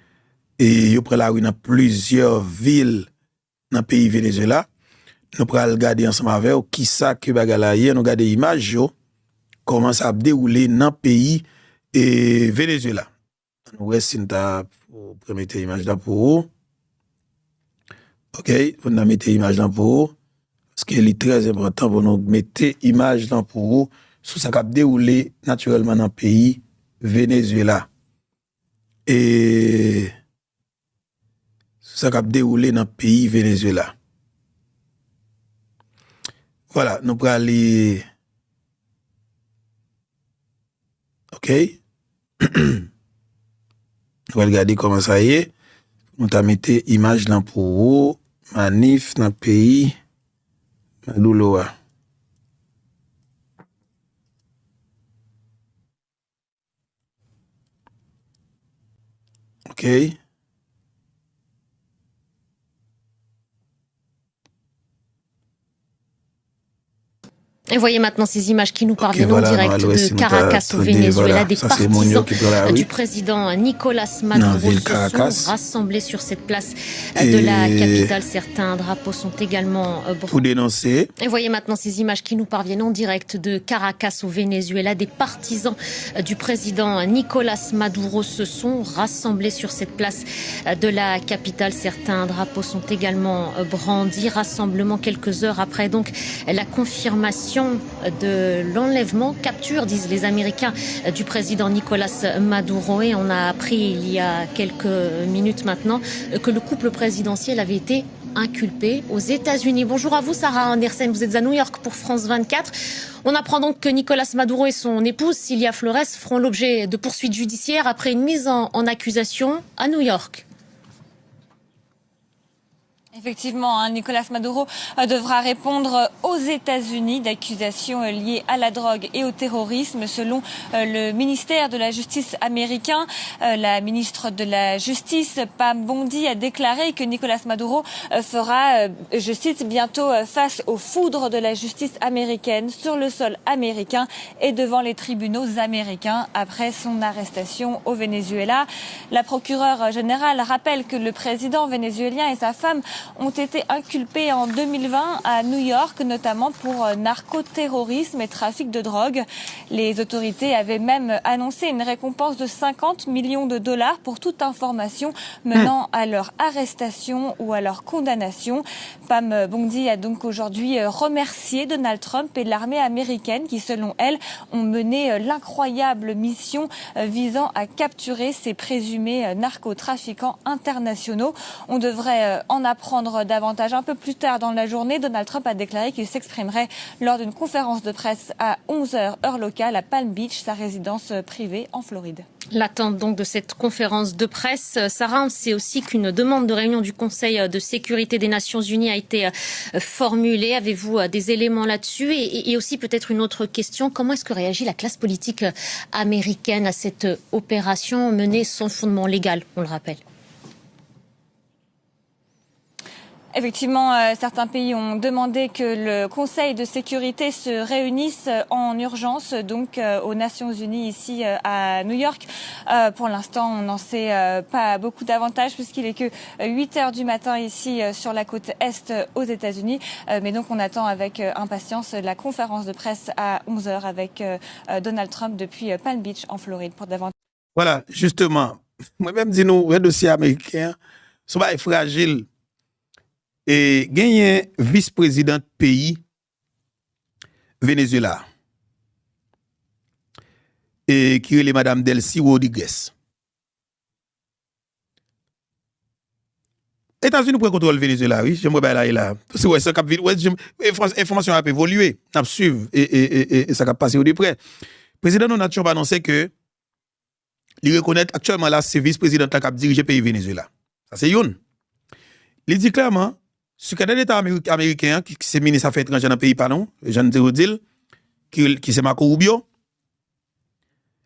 yo prend la rue dans plusieurs villes dans le pays Venezuela. Nous prenons regarder ensemble avec qui ça que bagala hier nous regarder image yo comment ça a déroulé dans le pays et Venezuela. Nous restons pour mettre image là pour OK, vous nous mettez image là pour parce que c'est très important pour nous mettre image là pour sur ça qui a déroulé naturellement dans le pays Venezuela. Et ça qui a déroulé dans le pays Venezuela. Voilà, nous allons aller. OK? Nous allons regarder comment ça y est. Nous allons mettre image là pour vous. Manif dans le pays. Maduro. OK. Et voyez maintenant ces images qui nous parviennent en direct de Caracas au Venezuela, des partisans du président Nicolás Maduro se sont rassemblés sur cette place de la capitale. Certains drapeaux sont également pour dénoncer. Et voyez maintenant ces images qui nous parviennent en direct de Caracas au Venezuela, des partisans du président Nicolás Maduro se sont rassemblés sur cette place de la capitale. Certains drapeaux sont également brandis. Rassemblement quelques heures après donc la confirmation de l'enlèvement, capture, disent les Américains, du président Nicolás Maduro. Et on a appris il y a quelques minutes maintenant que le couple présidentiel avait été inculpé aux États-Unis. Bonjour à vous, Sarah Andersen, vous êtes à New York pour France 24. On apprend donc que Nicolás Maduro et son épouse, Cilia Flores, feront l'objet de poursuites judiciaires après une mise en accusation à New York. Effectivement, Nicolás Maduro devra répondre aux États-Unis d'accusations liées à la drogue et au terrorisme. Selon le ministère de la Justice américain, la ministre de la Justice, Pam Bondi, a déclaré que Nicolás Maduro fera, je cite, bientôt face aux foudres de la justice américaine sur le sol américain et devant les tribunaux américains après son arrestation au Venezuela. La procureure générale rappelle que le président vénézuélien et sa femme ont été inculpés en 2020 à New York, notamment pour narcoterrorisme et trafic de drogue. Les autorités avaient même annoncé une récompense de 50 millions de dollars pour toute information menant à leur arrestation ou à leur condamnation. Pam Bondi a donc aujourd'hui remercié Donald Trump et l'armée américaine qui, selon elle, ont mené l'incroyable mission visant à capturer ces présumés narcotrafiquants internationaux. On devrait en apprendre davantage un peu plus tard dans la journée. Donald Trump a déclaré qu'il s'exprimerait lors d'une conférence de presse à 11h heure locale à Palm Beach, sa résidence privée en Floride. L'attente donc de cette conférence de presse. Sarah, on sait aussi qu'une demande de réunion du Conseil de sécurité des Nations Unies a été formulée. Avez-vous des éléments là-dessus? Et aussi peut-être une autre question. Comment est-ce que réagit la classe politique américaine à cette opération menée sans fondement légal, on le rappelle? Effectivement, certains pays ont demandé que le Conseil de sécurité se réunisse en urgence, donc aux Nations Unies ici à New York. Pour l'instant, on n'en sait pas beaucoup davantage puisqu'il est que 8 heures du matin ici sur la côte Est aux États-Unis. Mais donc on attend avec impatience la conférence de presse à 11 heures avec Donald Trump depuis Palm Beach en Floride pour davantage. Voilà, justement, moi-même dis-nous, le dossier américain, ce n'est pas fragile. Et gagné vice-président pays Venezuela et qui est madame Delcy Rodriguez. États-Unis pour contrôler Venezuela, oui, j'aimerais là. Parce que ouais, ça cap information a évolué, n'a suivre et ça a passé au de près. Président Donald Trump a annoncé que il reconnaît actuellement là c'est vice-président qui a dirigé pays Venezuela. Ça c'est une. Il dit clairement secrétaire d'État américain, qui est ministre des Affaires étrangères dans le pays, pardon, Jean Terodil, qui c'est Marco Rubio,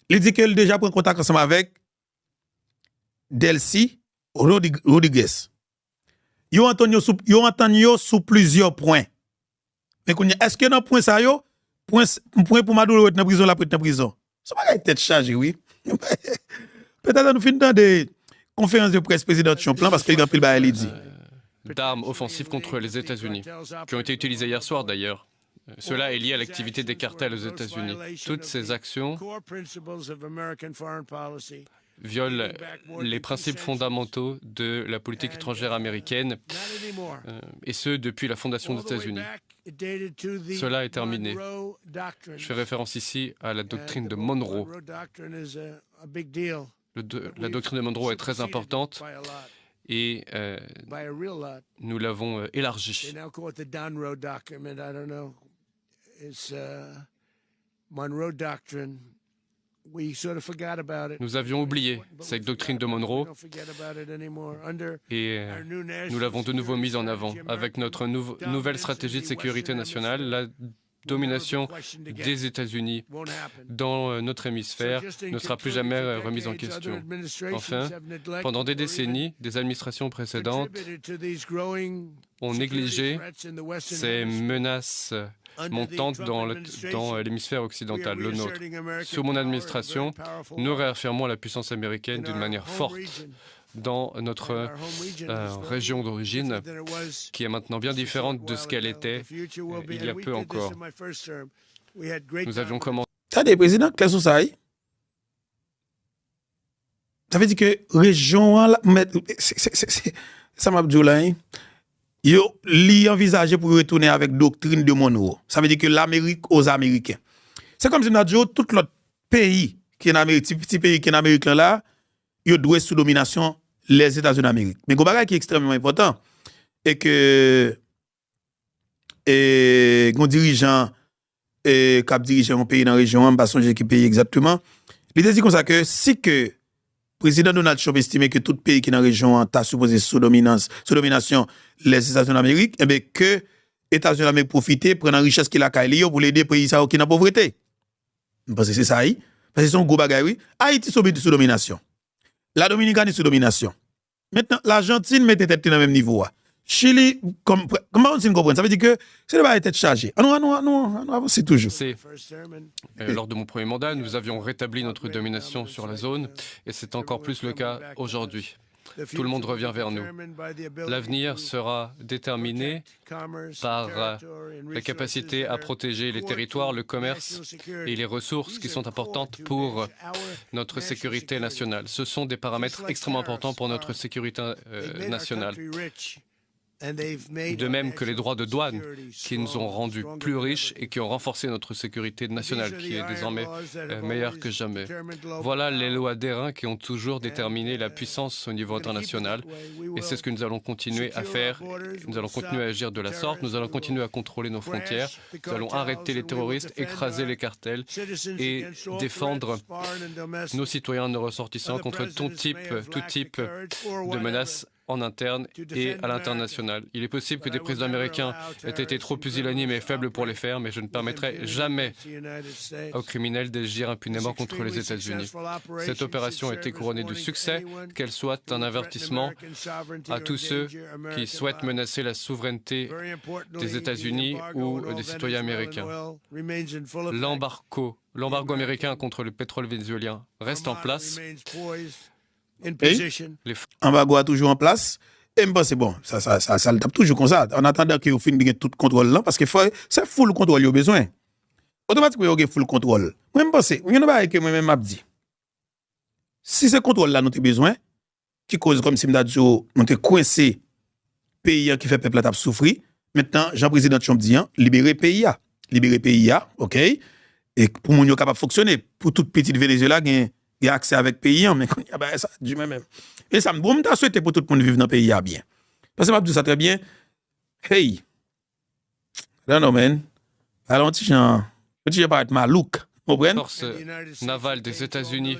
il dit qu'il a déjà pris contact ensemble avec Delcy Rodriguez. Ils ont entendu sous plusieurs points. Mais est-ce que dans le point ça, point pour Maduro être dans prison, la prêtre dans prison? Ça va être tête chargée, oui. Peut-être nous finissons des conférences de presse président Trump, parce qu'il y a un pile bail, il dit. D'armes offensives contre les États-Unis, qui ont été utilisées hier soir d'ailleurs. Cela est lié à l'activité des cartels aux États-Unis. Toutes ces actions violent les principes fondamentaux de la politique étrangère américaine, et ce, depuis la fondation des États-Unis. Cela est terminé. Je fais référence ici à la doctrine de Monroe. La doctrine de Monroe est très importante. Et nous l'avons élargi. Nous avions oublié cette doctrine de Monroe et nous l'avons de nouveau mise en avant. Avec notre nouvelle stratégie de sécurité nationale, la domination des États-Unis dans notre hémisphère ne sera plus jamais remise en question. Enfin, pendant des décennies, des administrations précédentes ont négligé ces menaces montantes dans l'hémisphère occidental, le nôtre. Sous mon administration, nous réaffirmons la puissance américaine d'une manière forte dans notre région d'origine, qui est maintenant bien différente de ce qu'elle était il y a peu encore. Nous avions commencé... T'as des présidents qui sont ça. Ça veut dire que région, ça m'a dit là, yo li envisager pour retourner avec doctrine de Monroe. Ça veut dire que l'Amérique aux Américains. C'est comme si nous avons tout l'autre pays qui est en Amérique, petit pays qui est en Amérique là, yo doit sous domination les États-Unis d'Amérique. Mais un bagage qui est extrêmement important et que un dirigeant qui dirige un pays dans la région, je ne sais pas qui pays exactement. L'idée c'est comme ça que si que le président Donald Trump estime que tout pays qui est dans la région a supposé sous domination les États-Unis d'Amérique, et bien que les États-Unis d'Amérique profitent, prennent la richesse qu'il a pour l'aider pays qui sont en pauvreté. Parce que c'est ça, parce que c'est un gros bagage, oui. Haïti sous domination. La Dominicaine est sous domination. Maintenant, l'Argentine met tête dans le même niveau. Chili, comment on comprend? Ça veut dire que c'est le bagage tête chargée. Non, c'est toujours. Lors de mon premier mandat, nous avions rétabli notre domination sur la zone, et c'est encore plus le cas aujourd'hui. Tout le monde revient vers nous. L'avenir sera déterminé par la capacité à protéger les territoires, le commerce et les ressources qui sont importantes pour notre sécurité nationale. Ce sont des paramètres extrêmement importants pour notre sécurité nationale. De même que les droits de douane qui nous ont rendus plus riches et qui ont renforcé notre sécurité nationale, qui est désormais meilleure que jamais. Voilà les lois d'airain qui ont toujours déterminé la puissance au niveau international. Et c'est ce que nous allons continuer à faire. Nous allons continuer à agir de la sorte. Nous allons continuer à contrôler nos frontières. Nous allons arrêter les terroristes, écraser les cartels et défendre nos citoyens, nos ressortissants contre tout type de menaces en interne et à l'international. Il est possible que des présidents américains aient été trop pusillanimes et faibles pour les faire, mais je ne permettrai jamais aux criminels d'agir impunément contre les États-Unis. Cette opération a été couronnée de succès, qu'elle soit un avertissement à tous ceux qui souhaitent menacer la souveraineté des États-Unis ou des citoyens américains. L'embargo américain contre le pétrole vénézuélien reste en place. L'embargo est toujours en place. Et je pense bon, ça le tape toujours comme ça. En attendant que vous finissez tout contrôle là, parce que c'est full contrôle qu'il y a besoin. Automatiquement, il y a full contrôle. Moi, je pense, il y a un que moi-même dit. Si ce contrôle là, nous avons besoin, qui cause comme si nous avons coincé pays qui fait peuple à souffrir, maintenant, Jean-Président Trump dit, libérer pays. Libérer pays, ok? Et pour nous, capable de fonctionner. Pour toute petite Venezuela, il y a accès avec pays, mais ça, du même. Et ça me bon, je souhaite pour tout le monde vivre dans le pays bien. Parce que je dis ça très bien. Hey, non, man. Alors, petit gens pas être malouk. Les forces navales des États-Unis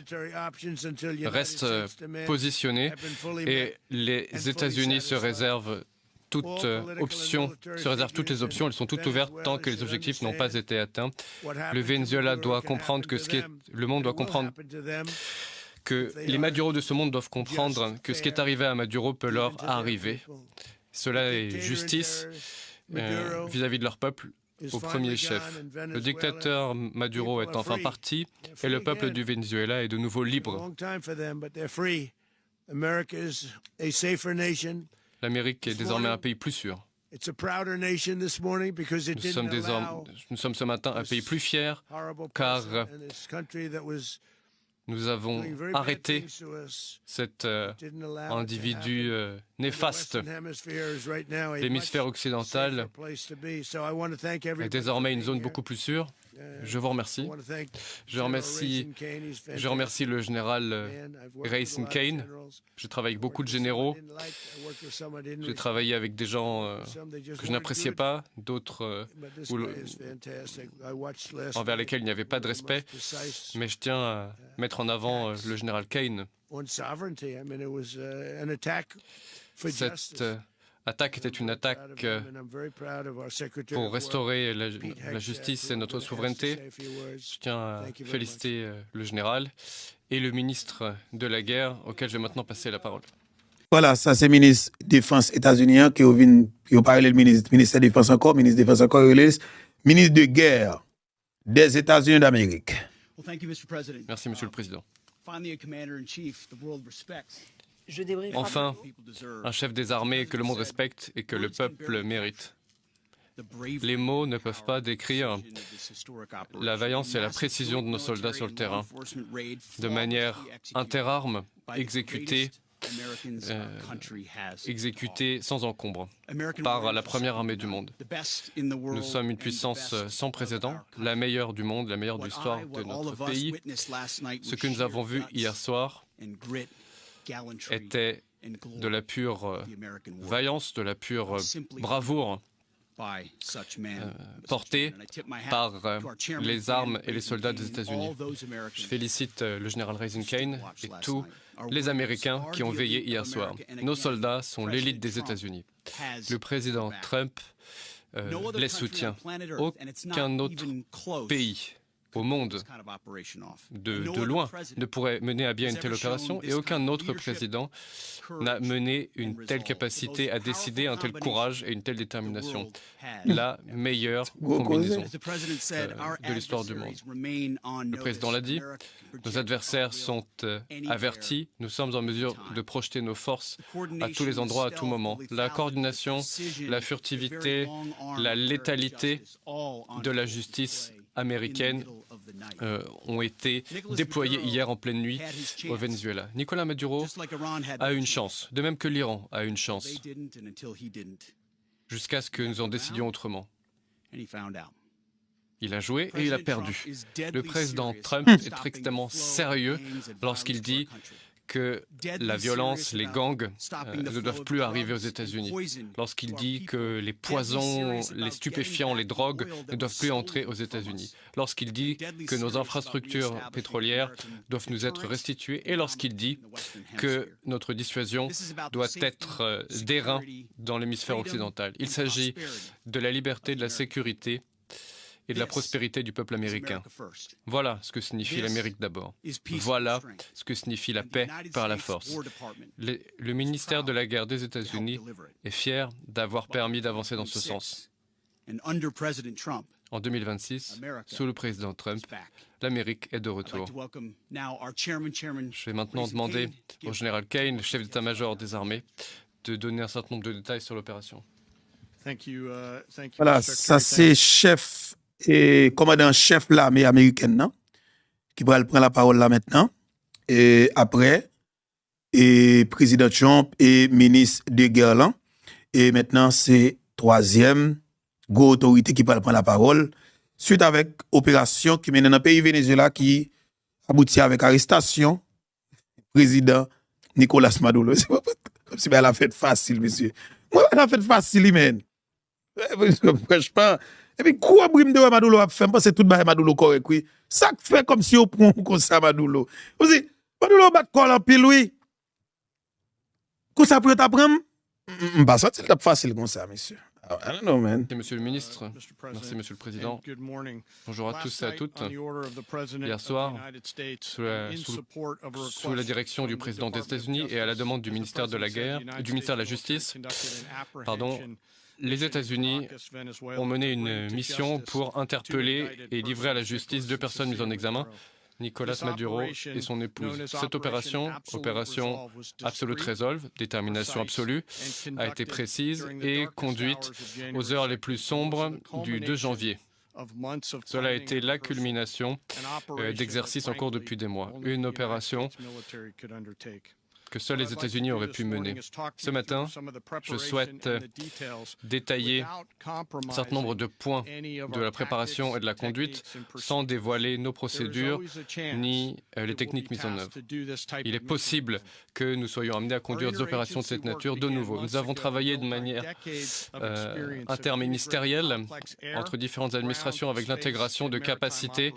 restent positionnées et les États-Unis se réservent toutes les options, elles sont toutes ouvertes tant que les objectifs n'ont pas été atteints. Le Venezuela doit comprendre que le monde doit comprendre que les Maduro de ce monde doivent comprendre que ce qui est arrivé à Maduro peut leur arriver. Cela est justice vis-à-vis de leur peuple au premier chef. Le dictateur Maduro est enfin parti et le peuple du Venezuela est de nouveau libre. L'Amérique est désormais un pays plus sûr. Nous sommes ce matin un pays plus fier car nous avons arrêté cet individu néfaste. L'hémisphère occidental est désormais une zone beaucoup plus sûre. Je vous remercie. Je remercie le général Racine Kane. Je travaille avec beaucoup de généraux. J'ai travaillé avec des gens que je n'appréciais pas, d'autres envers lesquels il n'y avait pas de respect. Mais je tiens à mettre en avant le général Kane. Cette attaque était une attaque pour restaurer la justice et notre souveraineté. Je tiens à féliciter le général et le ministre de la guerre, auquel je vais maintenant passer la parole. Voilà, ça c'est le ministre de Défense états-unien qui a parlé le ministre de Défense encore, ministre de guerre des États-Unis d'Amérique. Merci, Monsieur le Président. Enfin, Un chef des armées que le monde respecte et que le peuple mérite. Les mots ne peuvent pas décrire la vaillance et la précision de nos soldats sur le terrain, de manière interarmes, exécutés sans encombre par la première armée du monde. Nous sommes une puissance sans précédent, la meilleure du monde, la meilleure de l'histoire de notre pays. Ce que nous avons vu hier soir était de la pure vaillance, de la pure bravoure portée par les armes et les soldats des États-Unis. Je félicite le général Raising Cane et tous les Américains qui ont veillé hier soir. Nos soldats sont l'élite des États-Unis. Le président Trump les soutient. Aucun autre pays au monde, de loin, ne pourrait mener à bien une telle opération et aucun autre président n'a mené une telle capacité à décider, un tel courage et une telle détermination. La meilleure combinaison de l'histoire du monde. Le président l'a dit, nos adversaires sont avertis, nous sommes en mesure de projeter nos forces à tous les endroits, à tout moment. La coordination, la furtivité, la létalité de la justice américaines ont été déployées hier en pleine nuit au Venezuela. Nicolás Maduro a une chance, de même que l'Iran a une chance, jusqu'à ce que nous en décidions autrement. Il a joué et il a perdu. Le président Trump est extrêmement sérieux lorsqu'il dit que la violence, les gangs ne doivent plus arriver aux États-Unis. Lorsqu'il dit que les poisons, les stupéfiants, les drogues ne doivent plus entrer aux États-Unis. Lorsqu'il dit que nos infrastructures pétrolières doivent nous être restituées. Et lorsqu'il dit que notre dissuasion doit être d'airain dans l'hémisphère occidental. Il s'agit de la liberté, de la sécurité et de la prospérité du peuple américain. Voilà ce que signifie l'Amérique d'abord. Voilà ce que signifie la paix par la force. Le ministère de la Guerre des États-Unis est fier d'avoir permis d'avancer dans ce sens. En 2026, sous le président Trump, l'Amérique est de retour. Je vais maintenant demander au général Kane, chef d'état-major des armées, de donner un certain nombre de détails sur l'opération. Voilà, ça c'est chef et commandant-chef de l'armée américaine, non? Qui va prendre la parole là maintenant. Et après, et président Trump et ministre de guerre là. Et maintenant, c'est troisième gros autorité qui va prendre la parole. Suite avec opération qui mène dans le pays Venezuela qui aboutit avec arrestation président Nicolás Maduro. C'est pas comme si elle a fait facile, monsieur. Moi, elle a fait facile, man. Franchement. Et puis, quoi, brime de Maduro a fait? Parce que tout le monde Maduro correct, oui. Ça fait comme si on prend comme ça, Maduro. Vous dites, Maduro bat quoi en pile, oui. Quoi ça peut t'apprendre? Bah, ça, c'est facile comme ça, monsieur. I don't know, man. Merci, monsieur le ministre. Merci, monsieur le président. Bonjour à tous et à toutes. Hier soir, sous la direction du président des États-Unis et à la demande du ministère de la Guerre, du ministère de la Justice, les États-Unis ont mené une mission pour interpeller et livrer à la justice 2 personnes mises en examen, Nicolás Maduro et son épouse. Cette opération Absolute Resolve, détermination absolue, a été précise et conduite aux heures les plus sombres du 2 janvier. Cela a été la culmination d'exercices en cours depuis des mois. Une opération que seuls les États-Unis auraient pu mener. Ce matin, je souhaite détailler un certain nombre de points de la préparation et de la conduite sans dévoiler nos procédures ni les techniques mises en œuvre. Il est possible que nous soyons amenés à conduire des opérations de cette nature de nouveau. Nous avons travaillé de manière interministérielle entre différentes administrations avec l'intégration de capacités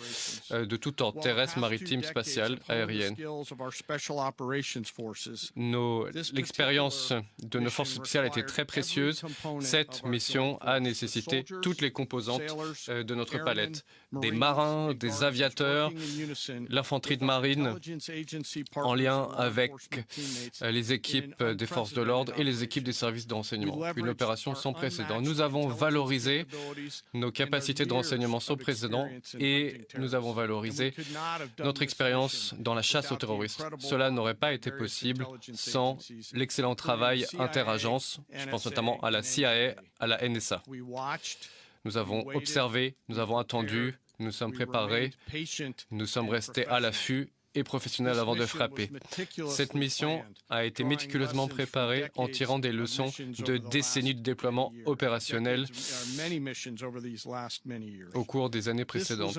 de tout ordre, terrestre, maritime, spatiale, aérienne. l'expérience de nos forces spéciales était très précieuse. Cette mission a nécessité toutes les composantes de notre palette. Des marins, des aviateurs, l'infanterie de marine, en lien avec les équipes des forces de l'ordre et les équipes des services de renseignement. Une opération sans précédent. Nous avons valorisé nos capacités de renseignement sans précédent et nous avons valorisé notre expérience dans la chasse aux terroristes. Cela n'aurait pas été possible sans l'excellent travail interagences. Je pense notamment à la CIA, à la NSA. Nous avons observé, nous avons attendu, nous sommes préparés, nous sommes restés à l'affût et professionnels avant de frapper. Cette mission a été méticuleusement préparée en tirant des leçons de décennies de déploiement opérationnel au cours des années précédentes.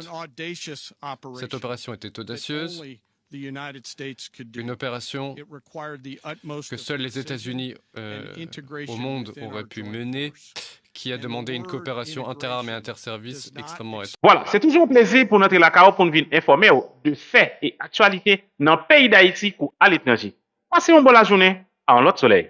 Cette opération était audacieuse, une opération que seuls les États-Unis au monde auraient pu mener, qui a demandé une coopération interarmes et interservices extrêmement étroite. Voilà, c'est toujours un plaisir pour notre LACAO pour nous venir informer de faits et actualités dans le pays d'Haïti ou à l'étranger. Passez une bonne journée à l'autre soleil.